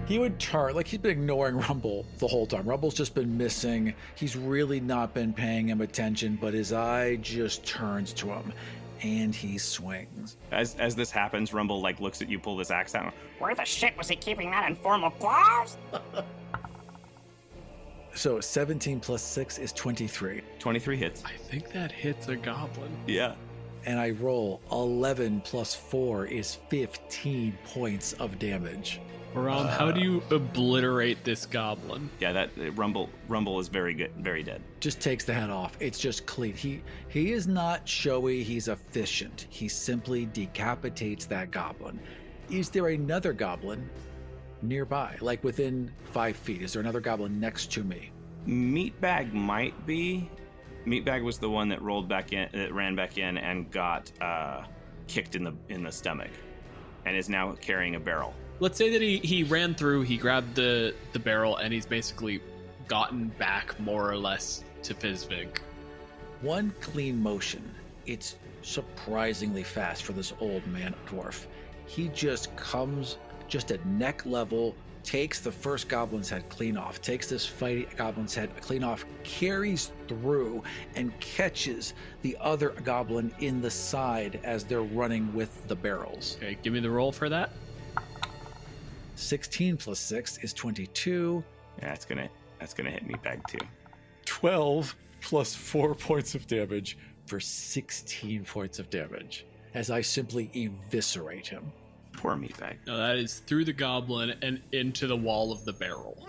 He would turn, like he's been ignoring Rumble the whole time. Rumble's just been missing. He's really not been paying him attention, but his eye just turns to him, and he swings. As this happens, Rumble looks at you, pull this axe out. Where the shit was he keeping that in formal clothes? So 17 plus 6 is 23. 23 hits. I think that hits a goblin. Yeah. And I roll 11 plus 4 is 15 points of damage. Ram, how do you obliterate this goblin? Yeah, that Rumble is very good, very dead. Just takes the head off. It's just clean. He is not showy, he's efficient. He simply decapitates that goblin. Is there another goblin nearby, like within 5 feet? Is there another goblin next to me? Meatbag might be. Meatbag was the one that ran back in and got kicked in the stomach, and is now carrying a barrel. Let's say that he ran through, he grabbed the barrel, and he's basically gotten back more or less to Fizvig. One clean motion. It's surprisingly fast for this old man dwarf. He just comes just at neck level, takes the first goblin's head clean off, takes this fighting goblin's head clean off, carries through, and catches the other goblin in the side as they're running with the barrels. Okay, give me the roll for that. 16 plus 6 is 22. Yeah, that's gonna hit Meatbag too. 12 plus 4 points of damage for 16 points of damage as I simply eviscerate him. Poor Meatbag. No, that is through the goblin and into the wall of the barrel.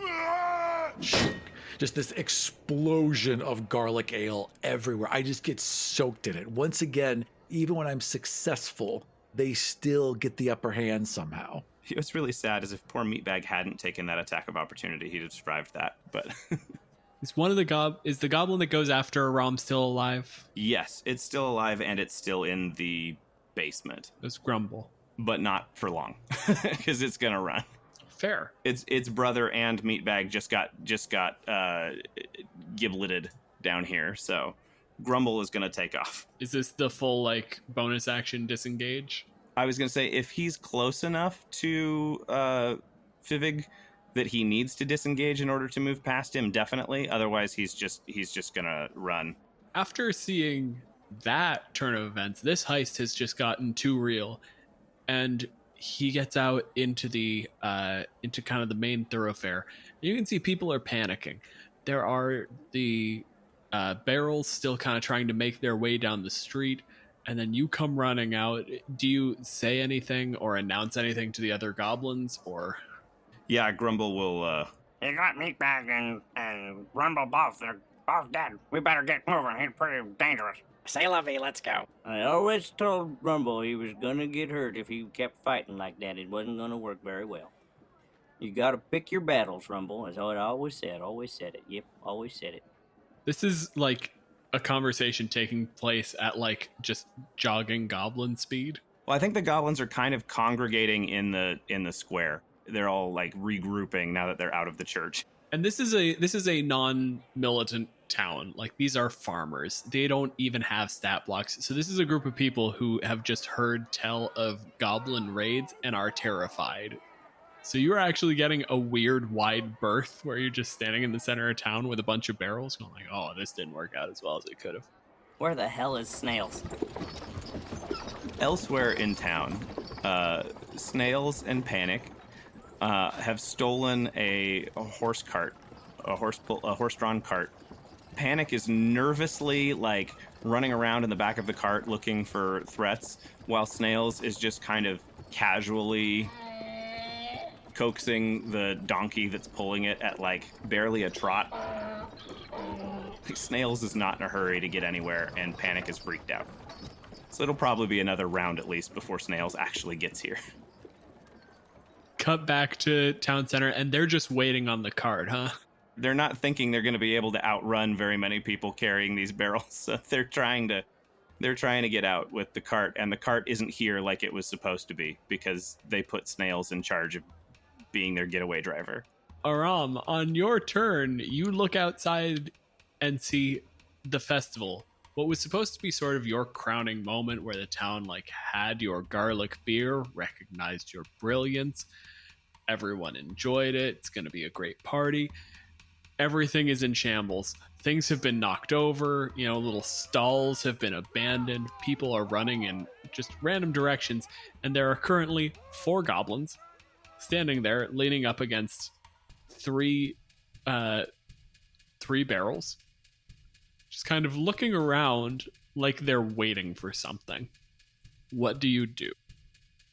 Just this explosion of garlic ale everywhere. I just get soaked in it. Once again, even when I'm successful, they still get the upper hand somehow. What's really sad is if poor Meatbag hadn't taken that attack of opportunity, he'd have survived that. But is the goblin that goes after Ram still alive? Yes, it's still alive and it's still in the basement. It's Grumble. But not for long, because it's gonna run. Fair. Its brother and Meatbag just got gibleted down here, so Grumble is gonna take off. Is this the full bonus action disengage? I was gonna say if he's close enough to Fivig that he needs to disengage in order to move past him, definitely. Otherwise, he's just gonna run. After seeing that turn of events, this heist has just gotten too real. And he gets out into into kind of the main thoroughfare. You can see people are panicking. There are the barrels still kind of trying to make their way down the street, and then you come running out. Do you say anything or announce anything to the other goblins, or? Yeah, Grumble will. You got Meatbag and Rumble both. Bob's dead. We better get moving. He's pretty dangerous. Say la vie, let's go. I always told Rumble he was gonna get hurt if he kept fighting like that. It wasn't gonna work very well. You gotta pick your battles, Rumble, as I always said. Always said it. Yep, always said it. This is like a conversation taking place at like just jogging goblin speed. Well, I think the goblins are kind of congregating in the square. They're all like regrouping now that they're out of the church. And this is a non-militant town. Like, these are farmers. They don't even have stat blocks. So this is a group of people who have just heard tell of goblin raids and are terrified. So you're actually getting a weird wide berth where you're just standing in the center of town with a bunch of barrels going like, oh, this didn't work out as well as it could have. Where the hell is Snails? Elsewhere in town, Snails and Panic have stolen a horse cart, a horse-drawn cart. Panic is nervously like running around in the back of the cart looking for threats, while Snails is just kind of casually coaxing the donkey that's pulling it at like barely a trot. Snails is not in a hurry to get anywhere, and Panic is freaked out. So it'll probably be another round at least before Snails actually gets here. Cut back to town center, and they're just waiting on the cart, huh? They're not thinking they're going to be able to outrun very many people carrying these barrels. So they're trying to get out with the cart, and the cart isn't here like it was supposed to be because they put Snails in charge of being their getaway driver. Aram, on your turn, you look outside and see the festival. What was supposed to be sort of your crowning moment where the town like had your garlic beer, recognized your brilliance. Everyone enjoyed it. It's going to be a great party. Everything is in shambles. Things have been knocked over. You know, little stalls have been abandoned. People are running in just random directions. And there are currently 4 goblins standing there leaning up against three barrels. Just kind of looking around like they're waiting for something. What do you do?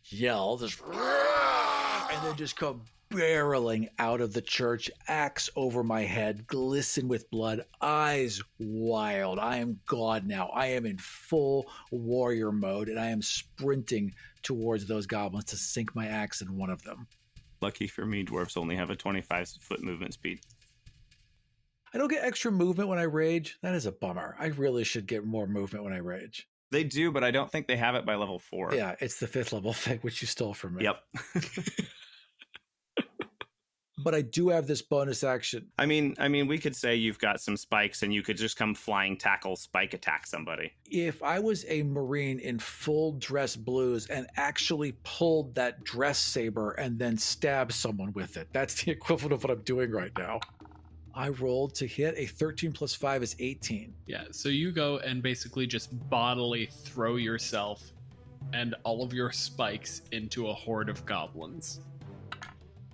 Yell, just, and then just come barreling out of the church, axe over my head, glisten with blood, eyes wild. I am God now. I am in full warrior mode, and I am sprinting towards those goblins to sink my axe in one of them. Lucky for me, dwarves only have a 25-foot movement speed. I don't get extra movement when I rage. That is a bummer. I really should get more movement when I rage. They do, but I don't think they have it by level 4. Yeah, it's the 5th level thing, which you stole from me. Yep. But I do have this bonus action. I mean, we could say you've got some spikes and you could just come flying tackle, spike attack somebody. If I was a Marine in full dress blues and actually pulled that dress saber and then stabbed someone with it, that's the equivalent of what I'm doing right now. I rolled to hit. A 13 plus 5 is 18. Yeah, so you go and basically just bodily throw yourself and all of your spikes into a horde of goblins.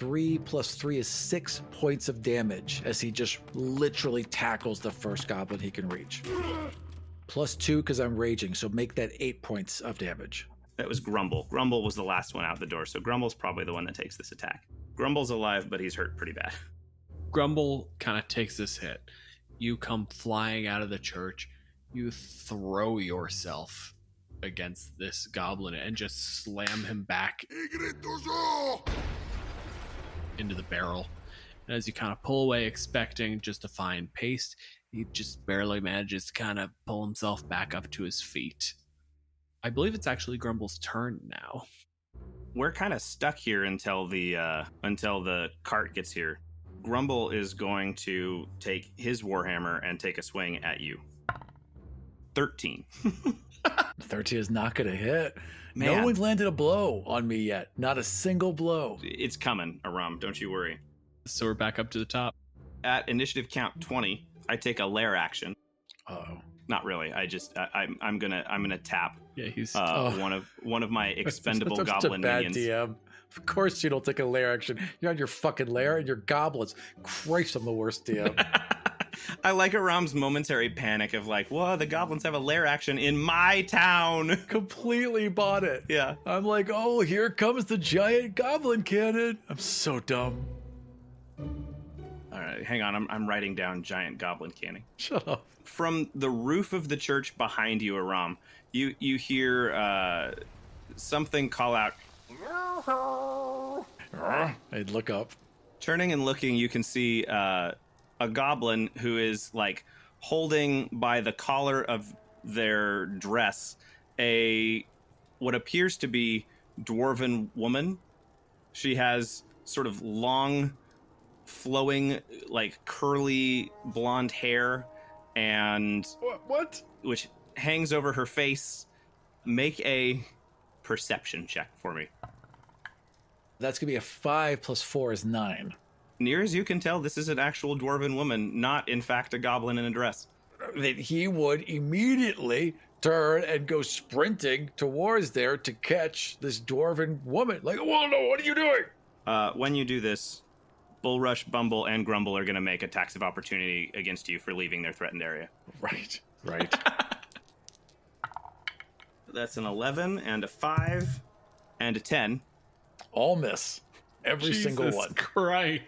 3 plus 3 is 6 points of damage as he just literally tackles the first goblin he can reach. Plus 2 because I'm raging, so make that 8 points of damage. That was Grumble. Grumble was the last one out the door, so Grumble's probably the one that takes this attack. Grumble's alive, but he's hurt pretty bad. Grumble kind of takes this hit. You come flying out of the church. You throw yourself against this goblin and just slam him back into the barrel. And as you kind of pull away, expecting just to find paste, he just barely manages to kind of pull himself back up to his feet. I believe it's actually Grumble's turn now. We're kind of stuck here until the cart gets here. Grumble is going to take his warhammer and take a swing at you. 13. 13 is not going to hit. Man. No one's landed a blow on me yet. Not a single blow. It's coming, Aram. Don't you worry. So we're back up to the top. At initiative count 20, I take a lair action. Uh-oh. Not really. I'm gonna tap. Yeah, he's one of my expendable That's goblin a bad minions. DM. Of course you don't take a lair action. You're on your fucking lair and you're goblins. Christ, I'm the worst DM. I like Aram's momentary panic of like, whoa, the goblins have a lair action in my town. Completely bought it. Yeah. I'm like, oh, here comes the giant goblin cannon. I'm so dumb. All right. hang on, I'm writing down giant goblin canning. Shut up. From the roof of the church behind you, Aram, you hear something call out. I'd look up. Turning and looking, you can see a goblin who is like holding by the collar of their dress what appears to be dwarven woman. She has sort of long, flowing, like curly blonde hair, and What? which hangs over her face. Make a perception check for me. That's going to be a 5 plus 4 is 9. Near as you can tell, this is an actual dwarven woman, not in fact a goblin in a dress. That he would immediately turn and go sprinting towards there to catch this dwarven woman. Like, well, no, what are you doing? When you do this, Bullrush, Bumble, and Grumble are going to make attacks of opportunity against you for leaving their threatened area. Right. That's an 11 and a 5 and a 10. All miss. Every single Jesus one. Christ.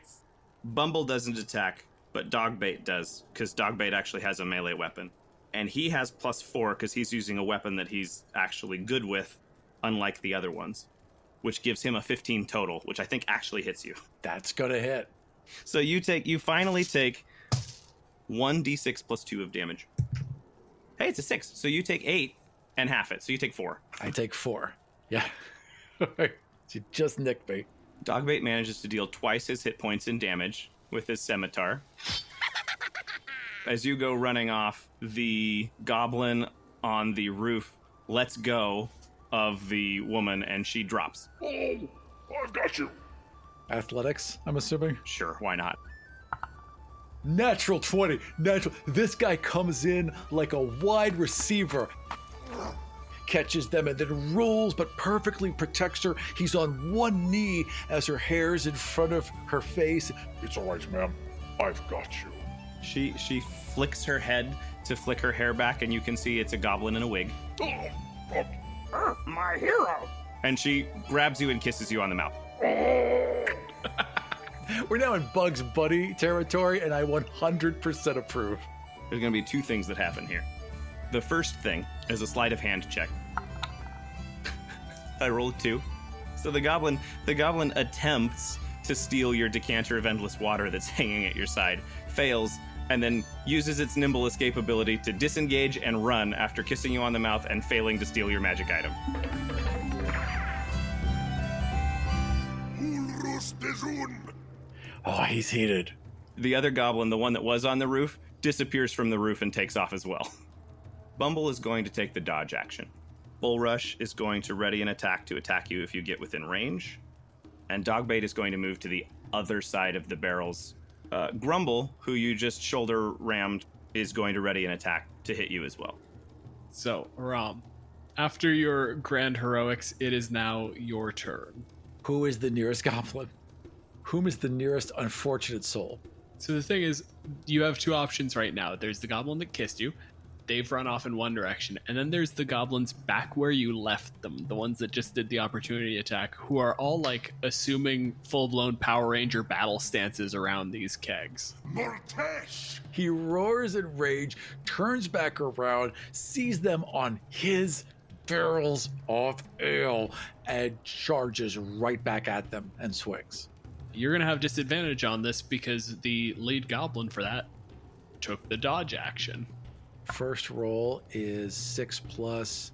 Bumble doesn't attack, but Dogbait does, because Dogbait actually has a melee weapon. And he has +4 because he's using a weapon that he's actually good with, unlike the other ones, which gives him a 15 total, which I think actually hits you. That's going to hit. So you finally take 1d6 plus 2 of damage. Hey, it's a 6, so you take 8 and half it, so you take 4. I take 4. Yeah. She just nicked me. Dogbait manages to deal twice his hit points in damage with his scimitar. As you go running off, the goblin on the roof lets go of the woman and she drops. Oh, I've got you. Athletics, I'm assuming. Sure, why not? Natural 20. Natural. This guy comes in like a wide receiver. Catches them and then rolls, but perfectly protects her. He's on one knee as her hair's in front of her face. It's all right, ma'am. I've got you. She flicks her head to flick her hair back, and you can see it's a goblin in a wig. My hero. And she grabs you and kisses you on the mouth. We're now in Bugs Bunny territory, and I 100% approve. There's going to be 2 things that happen here. The first thing is a sleight of hand check. I rolled 2. So the goblin attempts to steal your decanter of endless water that's hanging at your side, fails, and then uses its nimble escape ability to disengage and run after kissing you on the mouth and failing to steal your magic item. Oh, he's heated. The other goblin, the one that was on the roof, disappears from the roof and takes off as well. Bumble is going to take the dodge action. Bullrush is going to ready an attack to attack you if you get within range. And Dogbait is going to move to the other side of the barrels. Grumble, who you just shoulder rammed, is going to ready an attack to hit you as well. So, Ram, after your grand heroics, it is now your turn. Who is the nearest goblin? Whom is the nearest unfortunate soul? So the thing is, you have 2 options right now. There's the goblin that kissed you. They've run off in one direction. And then there's the goblins back where you left them. The ones that just did the opportunity attack, who are all like assuming full-blown Power Ranger battle stances around these kegs. Mortesh! He roars in rage, turns back around, sees them on his barrels of ale, and charges right back at them and swings. You're going to have disadvantage on this because the lead goblin for that took the dodge action. First roll is 6 plus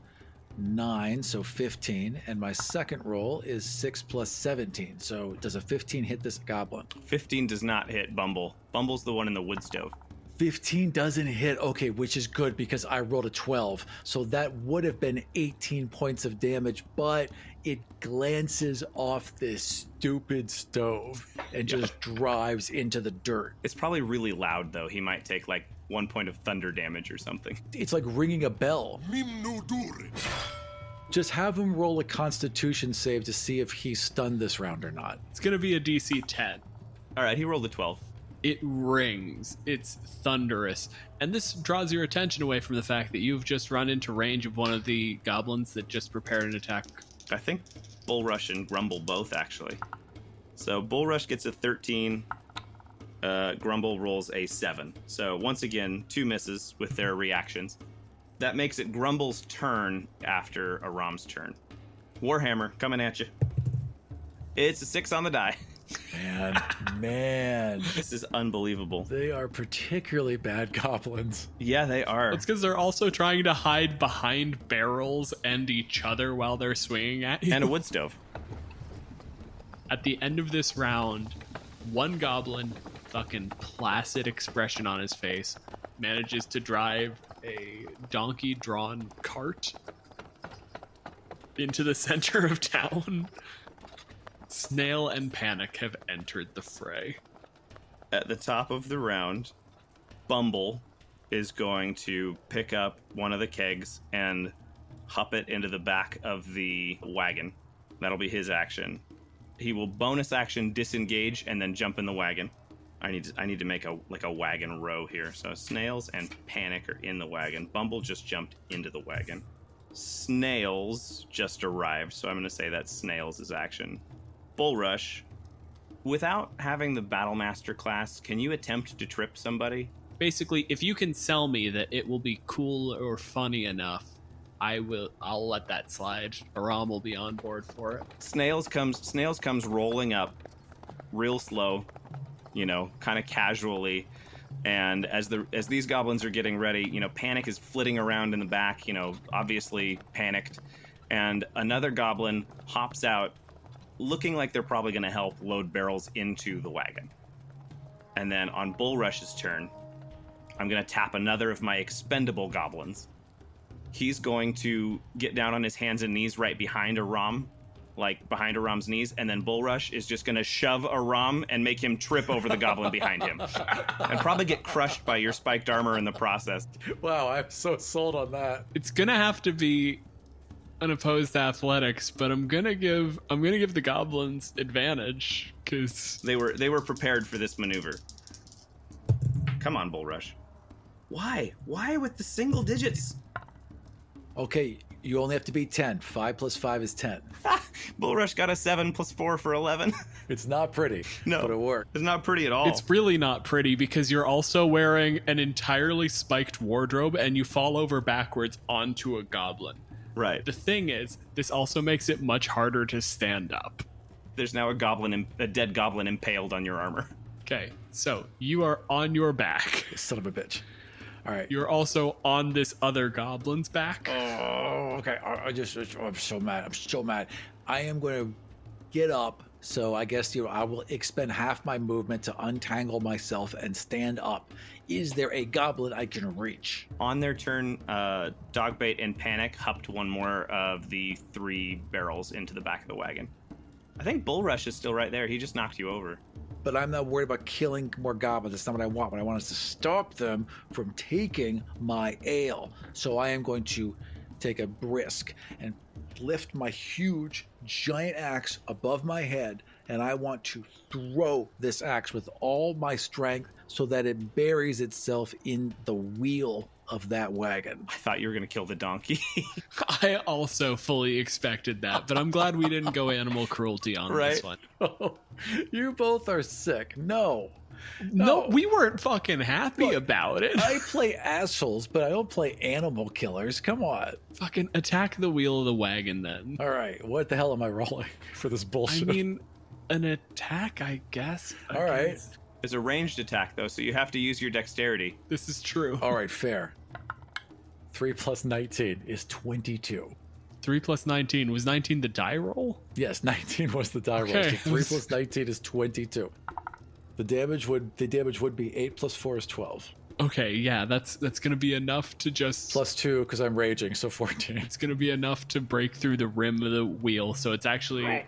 9, so 15. And my second roll is 6 plus 17. So does a 15 hit this goblin? 15 does not hit Bumble. Bumble's the one in the wood stove. 15 doesn't hit. Okay, which is good because I rolled a 12. So that would have been 18 points of damage, but it glances off this stupid stove and just drives into the dirt. It's probably really loud, though. He might take like 1 point of thunder damage or something. It's like ringing a bell. Just have him roll a constitution save to see if he's stunned this round or not. It's going to be a DC 10. All right, he rolled a 12. It rings. It's thunderous. And this draws your attention away from the fact that you've just run into range of one of the goblins that just prepared an attack. I think Bullrush and Grumble both, actually. So Bullrush gets a 13, Grumble rolls a 7. So once again, 2 misses with their reactions. That makes it Grumble's turn after Aram's turn. Warhammer, coming at you. It's a 6 on the die. Man. This is unbelievable. They are particularly bad goblins. Yeah, they are. It's because they're also trying to hide behind barrels and each other while they're swinging at you. And a wood stove. At the end of this round, one goblin, fucking placid expression on his face, manages to drive a donkey-drawn cart into the center of town. Snail and Panic have entered the fray. At the top of the round, Bumble is going to pick up one of the kegs and hup it into the back of the wagon. That'll be his action. He will bonus action disengage and then jump in the wagon. I need to make a wagon row here. So Snails and Panic are in the wagon. Bumble just jumped into the wagon. Snails just arrived, so I'm going to say that's Snails' action. Bull Rush, without having the Battlemaster class, can you attempt to trip somebody? Basically, if you can sell me that it will be cool or funny enough, I'll let that slide. Aram will be on board for it. Snails comes rolling up real slow, kind of casually. And as these goblins are getting ready, Panic is flitting around in the back, obviously panicked. And another goblin hops out, looking like they're probably going to help load barrels into the wagon. And then on Bull Rush's turn, I'm going to tap another of my expendable goblins. He's going to get down on his hands and knees right behind Aram, like behind Aram's knees, and then Bull Rush is just going to shove Aram and make him trip over the goblin behind him. And probably get crushed by your spiked armor in the process. Wow, I'm so sold on that. It's gonna have to be unopposed athletics, but I'm gonna give the goblins advantage because they were prepared for this maneuver. Come on, Bull Rush. Why with the single digits? Okay, you only have to beat 10. 5 plus 5 is 10. Bull Rush got a 7 plus 4 for 11. It's not pretty, no, but it worked. It's not pretty at all. It's really not pretty because you're also wearing an entirely spiked wardrobe and you fall over backwards onto a goblin. Right. The thing is, this also makes it much harder to stand up. There's now a dead goblin impaled on your armor. Okay, so you are on your back. Son of a bitch. All right. You're also on this other goblin's back. Oh, okay. I'm so mad. I am going to get up. So I guess I will expend half my movement to untangle myself and stand up. Is there a goblin I can reach? On their turn, Dogbait and Panic hupped one more of the 3 barrels into the back of the wagon. I think Bull Rush is still right there. He just knocked you over. But I'm not worried about killing more goblins. That's not what I want. What I want is to stop them from taking my ale. So I am going to take a brisk and lift my huge, giant axe above my head, and I want to throw this axe with all my strength so that it buries itself in the wheel of that wagon. I thought you were going to kill the donkey. I also fully expected that, but I'm glad we didn't go animal cruelty on this one. Oh, you both are sick. No, we weren't fucking happy about it. I play assholes, but I don't play animal killers. Come on. Fucking attack the wheel of the wagon then. All right, what the hell am I rolling for this bullshit? I mean, an attack, I guess. All right. It's a ranged attack, though, so you have to use your dexterity. This is true. All right, fair. 3 plus 19 is 22. 3 plus 19. Was 19 the die roll? Yes, 19 was the die roll. So 3 plus 19 is 22. The damage would be 8 plus 4 is 12. Okay, yeah, that's going to be enough to just... Plus 2, because I'm raging, so 14. It's going to be enough to break through the rim of the wheel, so it's actually... Right.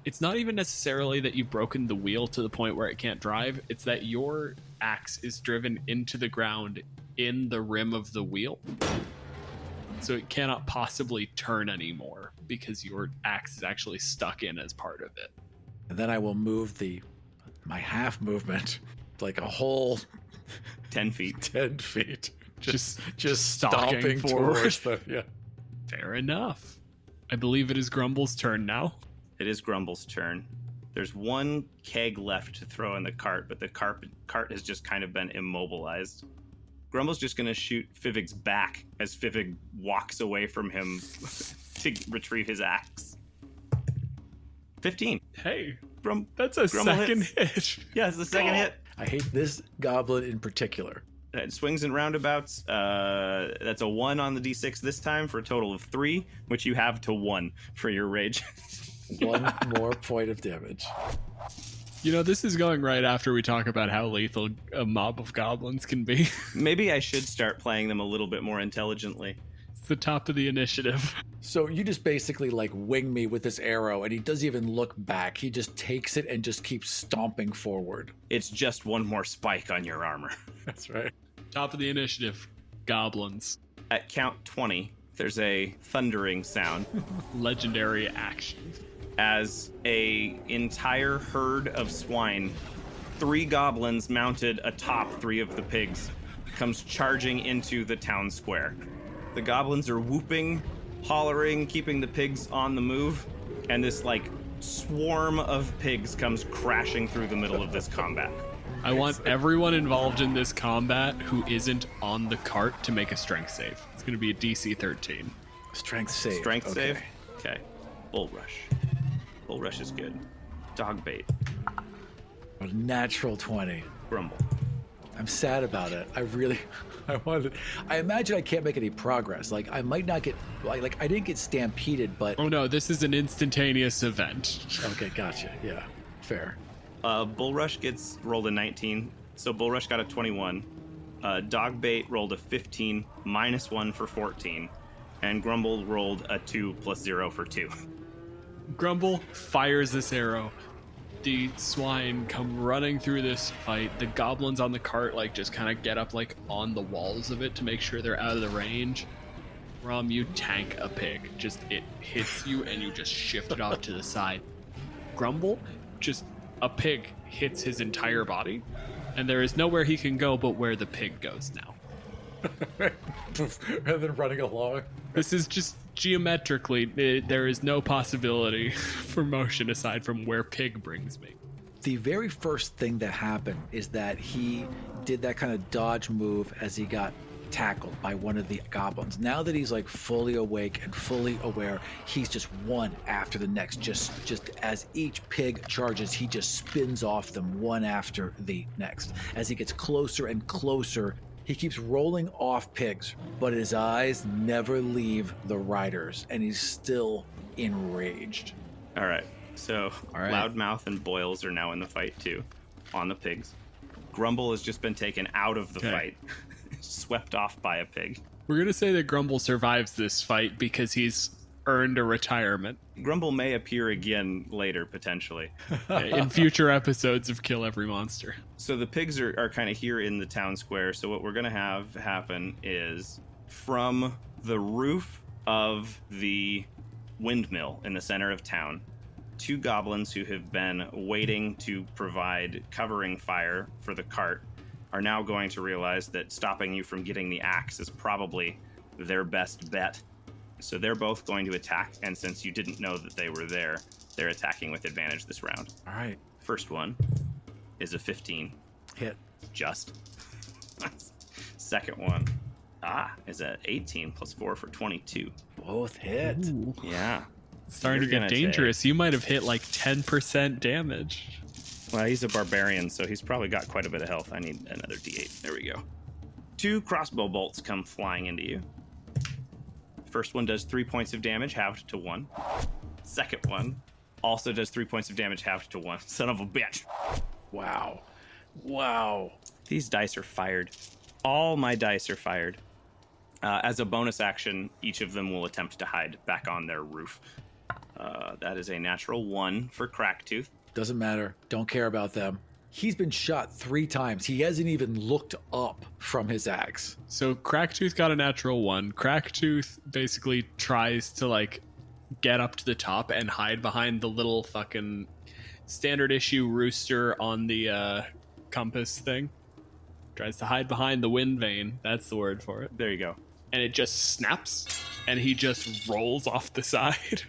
It's not even necessarily that you've broken the wheel to the point where it can't drive. It's that your axe is driven into the ground in the rim of the wheel. So it cannot possibly turn anymore because your axe is actually stuck in as part of it. And then I will move my half movement, like a whole 10 feet. 10 feet. Just stalking stomping forward. towards them. Yeah. Fair enough. I believe it is Grumble's turn now. It is Grumble's turn. There's one keg left to throw in the cart, but the cart has just kind of been immobilized. Grumble's just going to shoot Fivig's back as Fivig walks away from him to retrieve his axe. 15. Hey, Grumble that's a second hits. hit. Yeah, it's the second hit. I hate this goblin in particular. It swings and roundabouts. That's a 1 on the d6 this time for a total of 3, which you have to 1 for your rage. 1 more point of damage. You know, this is going right after we talk about how lethal a mob of goblins can be. Maybe I should start playing them a little bit more intelligently. It's the top of the initiative. So you just basically like wing me with this arrow, and he doesn't even look back. He just takes it and just keeps stomping forward. It's just 1 more spike on your armor. That's right. Top of the initiative, goblins. At count 20, there's a thundering sound Legendary action. as a entire herd of swine, 3 goblins mounted atop 3 of the pigs, comes charging into the town square. The goblins are whooping, hollering, keeping the pigs on the move, and this like swarm of pigs comes crashing through the middle of this combat. I want everyone involved in this combat who isn't on the cart to make a strength save. It's going to be a DC 13. Strength save. Strength Okay. save? Okay. Bull rush. Bull rush is good. Dog bait. A natural 20. Grumble. I'm sad about it. I imagine I can't make any progress. Like I might not get, like I didn't get stampeded, but Oh no, this is an instantaneous event. okay, gotcha. Yeah, fair. Bull rush gets rolled a 19, so Bull rush got a 21. Dog bait rolled a 15, -1 for 14, and Grumble rolled a 2 + 0 for 2. Grumble fires this arrow. The swine come running through this fight. The goblins on the cart like just kind of get up like on the walls of it to make sure they're out of the range. Rom, you tank a pig. Just it hits you and you just shift it off to the side. Grumble, just a pig hits his entire body, and there is nowhere he can go but where the pig goes now. Rather than running along. This is just geometrically, there is no possibility for motion aside from where pig brings me. The very first thing that happened is that he did that kind of dodge move as he got tackled by one of the goblins. Now that he's like fully awake and fully aware, he's just one after the next. Just as each pig charges, he just spins off them one after the next. As he gets closer and closer, he keeps rolling off pigs, but his eyes never leave the riders, and he's still enraged. All right, so All right. Loudmouth and Boils are now in the fight too, on the pigs. Grumble has just been taken out of the Okay. fight, swept off by a pig. We're going to say that Grumble survives this fight because he's earned a retirement Grumble may appear again later, potentially. in future episodes of Kill Every Monster. So the pigs are kind of here in the town square. So what we're going to have happen is from the roof of the windmill in the center of town, 2 goblins who have been waiting to provide covering fire for the cart are now going to realize that stopping you from getting the axe is probably their best bet. So they're both going to attack, and since you didn't know that they were there, they're attacking with advantage this round. All right, First one is a 15. hit. Just. Second one is a 18 + 4 for 22. Both hit. Yeah. Starting to You're get gonna dangerous. You might have hit like 10% damage. Well, he's a barbarian, so he's probably got quite a bit of health. I need another d8. There we go. 2 crossbow bolts come flying into you. First one does 3 points of damage, halved to 1. Second one also does 3 points of damage, halved to 1. Son of a bitch. Wow. Wow. These dice are fired. All my dice are fired. As a bonus action, each of them will attempt to hide back on their roof. That is a natural 1 for Cracktooth. Doesn't matter. Don't care about them. He's been shot 3 times. He hasn't even looked up from his axe. So Cracktooth got a natural 1. Cracktooth basically tries to like get up to the top and hide behind the little fucking standard issue rooster on the compass thing. Tries to hide behind the wind vane. That's the word for it. There you go. And it just snaps and he just rolls off the side.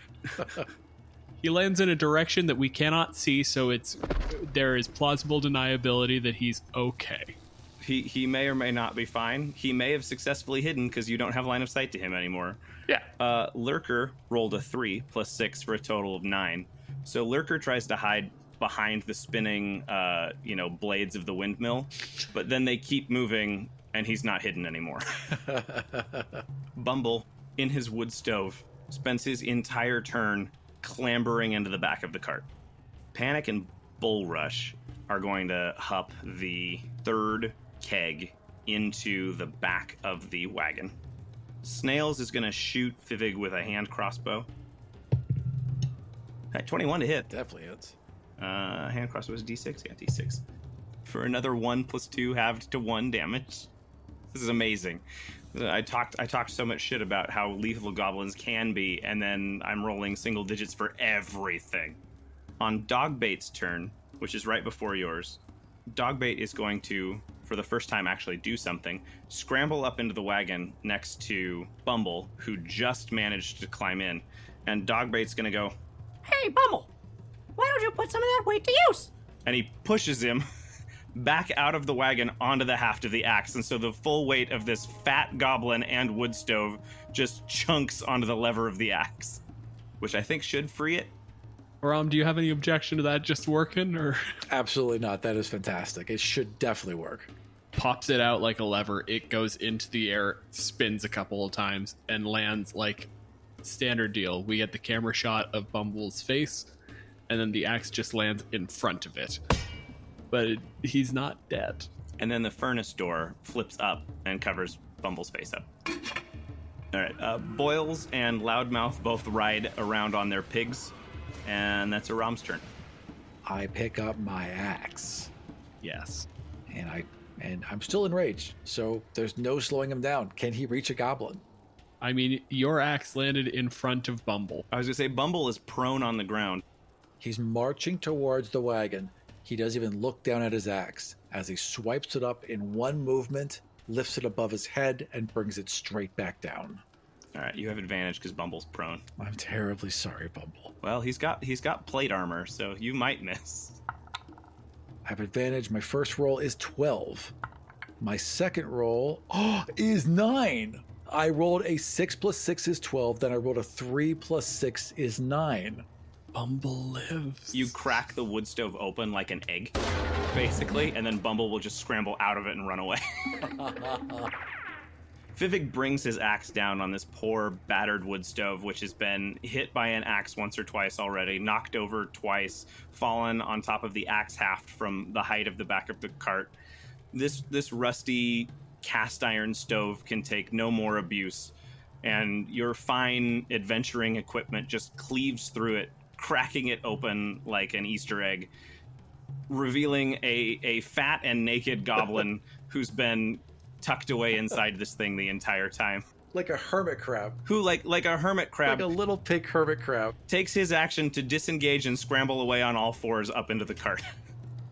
He lands in a direction that we cannot see, so there is plausible deniability that he's okay. He may or may not be fine. He may have successfully hidden because you don't have line of sight to him anymore. Yeah. Lurker rolled a 3 plus 6 for a total of 9. So Lurker tries to hide behind the spinning, blades of the windmill, but then they keep moving and he's not hidden anymore. Bumble, in his wood stove, spends his entire turn clambering into the back of the cart. Panic and Bullrush are going to hup the third keg into the back of the wagon. Snails is going to shoot Fivig with a hand crossbow. 21 to hit. Definitely hits. Hand crossbow is D6? Yeah, D6. For another 1 plus 2 halved to 1 damage. This is amazing. I talked so much shit about how lethal goblins can be, and then I'm rolling single digits for everything. On Dogbait's turn, which is right before yours, Dogbait is going to, for the first time, actually do something. Scramble up into the wagon next to Bumble, who just managed to climb in. And Dogbait's going to go, Hey, Bumble, why don't you put some of that weight to use? and he pushes him back out of the wagon onto the haft of the axe. And so the full weight of this fat goblin and wood stove just chunks onto the lever of the axe, which I think should free it. Ram, do you have any objection to that just working, or? Absolutely not. That is fantastic. It should definitely work. Pops it out like a lever. It goes into the air, spins a couple of times, and lands like standard deal. We get the camera shot of Bumble's face, and then the axe just lands in front of it. But he's not dead. And then the furnace door flips up and covers Bumble's face up. All right. Boils and Loudmouth both ride around on their pigs, and that's a Rom's turn. I pick up my axe, Yes. and I'm still enraged, so there's no slowing him down. Can he reach a goblin? I mean, your axe landed in front of Bumble. I was going to say, Bumble is prone on the ground. He's marching towards the wagon. He doesn't even look down at his axe as he swipes it up in one movement, lifts it above his head, and brings it straight back down. All right, you have advantage because Bumble's prone. I'm terribly sorry, Bumble. Well, he's got plate armor, so you might miss. I have advantage. My first roll is 12. My second roll is 9. I rolled a 6 plus 6 is 12. Then I rolled a 3 plus 6 is 9. Bumble lives. You crack the wood stove open like an egg, basically, and then Bumble will just scramble out of it and run away. Fivig brings his axe down on this poor, battered wood stove, which has been hit by an axe once or twice already, knocked over twice, fallen on top of the axe haft from the height of the back of the cart. This rusty cast iron stove can take no more abuse, and your fine adventuring equipment just cleaves through it, cracking it open like an Easter egg, revealing a fat and naked goblin who's been tucked away inside this thing the entire time. Like a hermit crab. Who, like a hermit crab, Like a little pig hermit crab. takes his action to disengage and scramble away on all fours up into the cart.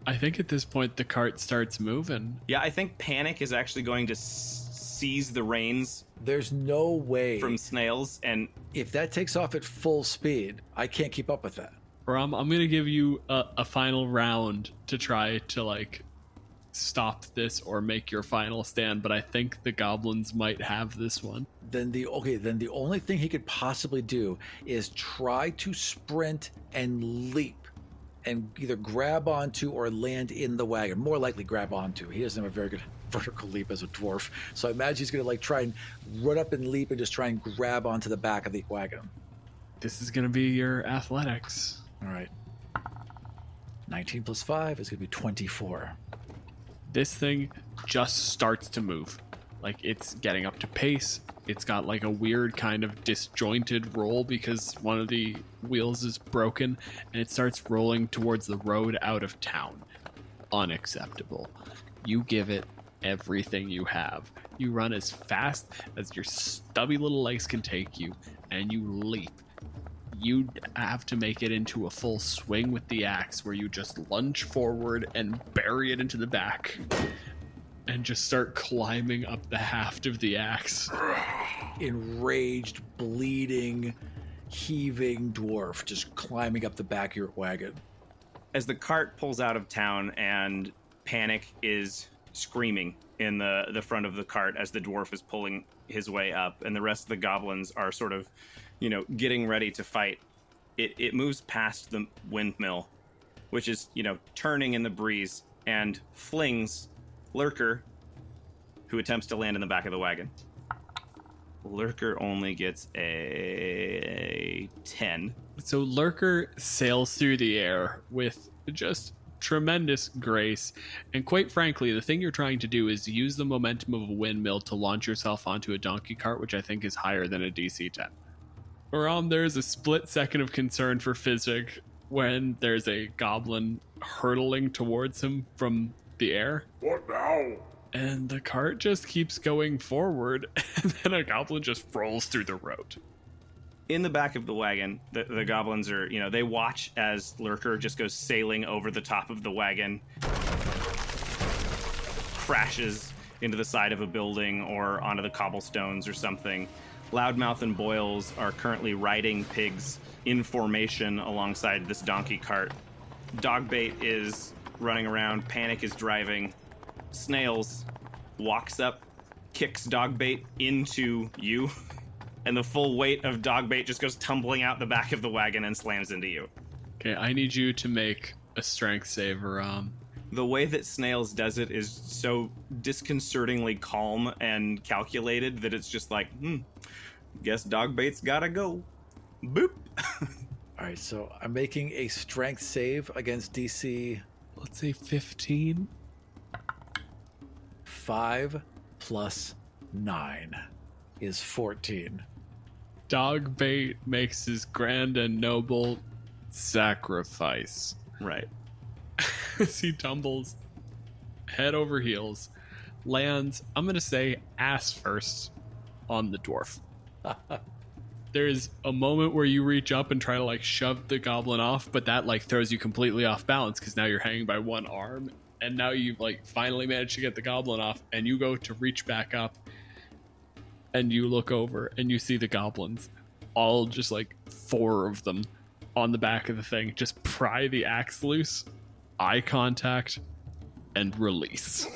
I think at this point the cart starts moving. Yeah, I think Panic is actually going to seize the reins There's no way. from Snails, and If that takes off at full speed, I can't keep up with that. Ram, I'm going to give you a final round to try to, stop this or make your final stand, but I think the goblins might have this one. Then the only thing he could possibly do is try to sprint and leap and either grab onto or land in the wagon. More likely grab onto. He doesn't have a very good vertical leap as a dwarf. So I imagine he's going to try and run up and leap and just try and grab onto the back of the wagon. This is going to be your athletics. All right. 19 plus 5 is going to be 24. This thing just starts to move. It's getting up to pace. It's got a weird kind of disjointed roll because one of the wheels is broken, and it starts rolling towards the road out of town. Unacceptable. You give it everything you have. You run as fast as your stubby little legs can take you, and you leap. You have to make it into a full swing with the axe where you just lunge forward and bury it into the back and just start climbing up the haft of the axe. Enraged, bleeding, heaving dwarf just climbing up the back of your wagon. As the cart pulls out of town and Panic is screaming in the front of the cart as the dwarf is pulling his way up, and the rest of the goblins are sort of, getting ready to fight, it moves past the windmill, which is, turning in the breeze, and flings Lurker, who attempts to land in the back of the wagon. Lurker only gets a 10. So Lurker sails through the air with just tremendous grace. And quite frankly, the thing you're trying to do is use the momentum of a windmill to launch yourself onto a donkey cart, which I think is higher than a DC 10. There's a split second of concern for Fizzig when there's a goblin hurtling towards him from the air. What now? And the cart just keeps going forward, and then a goblin just rolls through the road. In the back of the wagon, the goblins are, they watch as Lurker just goes sailing over the top of the wagon, crashes into the side of a building or onto the cobblestones or something. Loudmouth and Boils are currently riding pigs in formation alongside this donkey cart. Dogbait is running around, Panic is driving. Snails walks up, kicks Dogbait into you, and the full weight of Dogbait just goes tumbling out the back of the wagon and slams into you. Okay, I need you to make a strength save, Aram. The way that Snails does it is so disconcertingly calm and calculated that it's just like, guess Dogbait's gotta go. Boop. All right, so I'm making a strength save against DC. Let's say 15. 5 plus 9 is 14. Dogbait makes his grand and noble sacrifice. Right. As he tumbles head over heels, lands, I'm going to say ass first on the dwarf. There's a moment where you reach up and try to shove the goblin off, but that throws you completely off balance because now you're hanging by one arm. And now you've finally managed to get the goblin off, and you go to reach back up, and you look over and you see the goblins, all just 4 of them on the back of the thing, just pry the axe loose, eye contact, and release.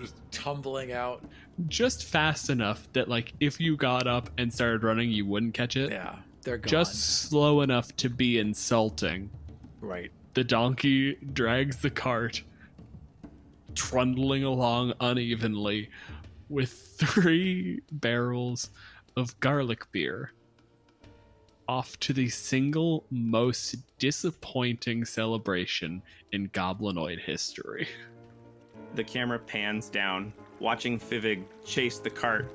Just tumbling out. Just fast enough that if you got up and started running, you wouldn't catch it. Yeah, they're gone. Just slow enough to be insulting. Right. The donkey drags the cart, trundling along unevenly with 3 barrels of garlic beer, off to the single most disappointing celebration in goblinoid history. The camera pans down, watching Fivig chase the cart,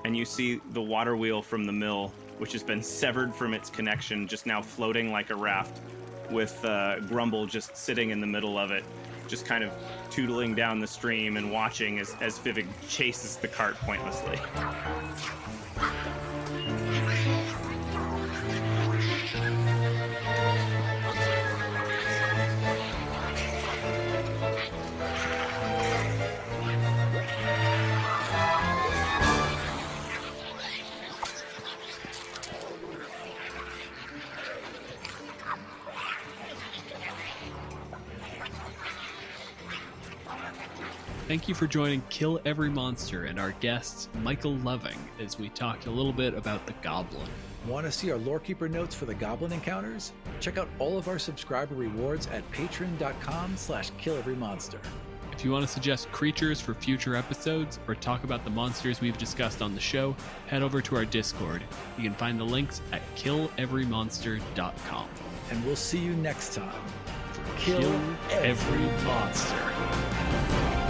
and you see the water wheel from the mill, which has been severed from its connection, just now floating like a raft, with Grumble just sitting in the middle of it, just kind of tootling down the stream and watching as Fivig chases the cart pointlessly. Thank you for joining Kill Every Monster and our guest, Michael Loving, as we talked a little bit about the Goblin. Want to see our Lorekeeper notes for the Goblin encounters? Check out all of our subscriber rewards at patreon.com/killeverymonster. If you want to suggest creatures for future episodes or talk about the monsters we've discussed on the show, head over to our Discord. You can find the links at killeverymonster.com. And we'll see you next time for Kill Every Monster.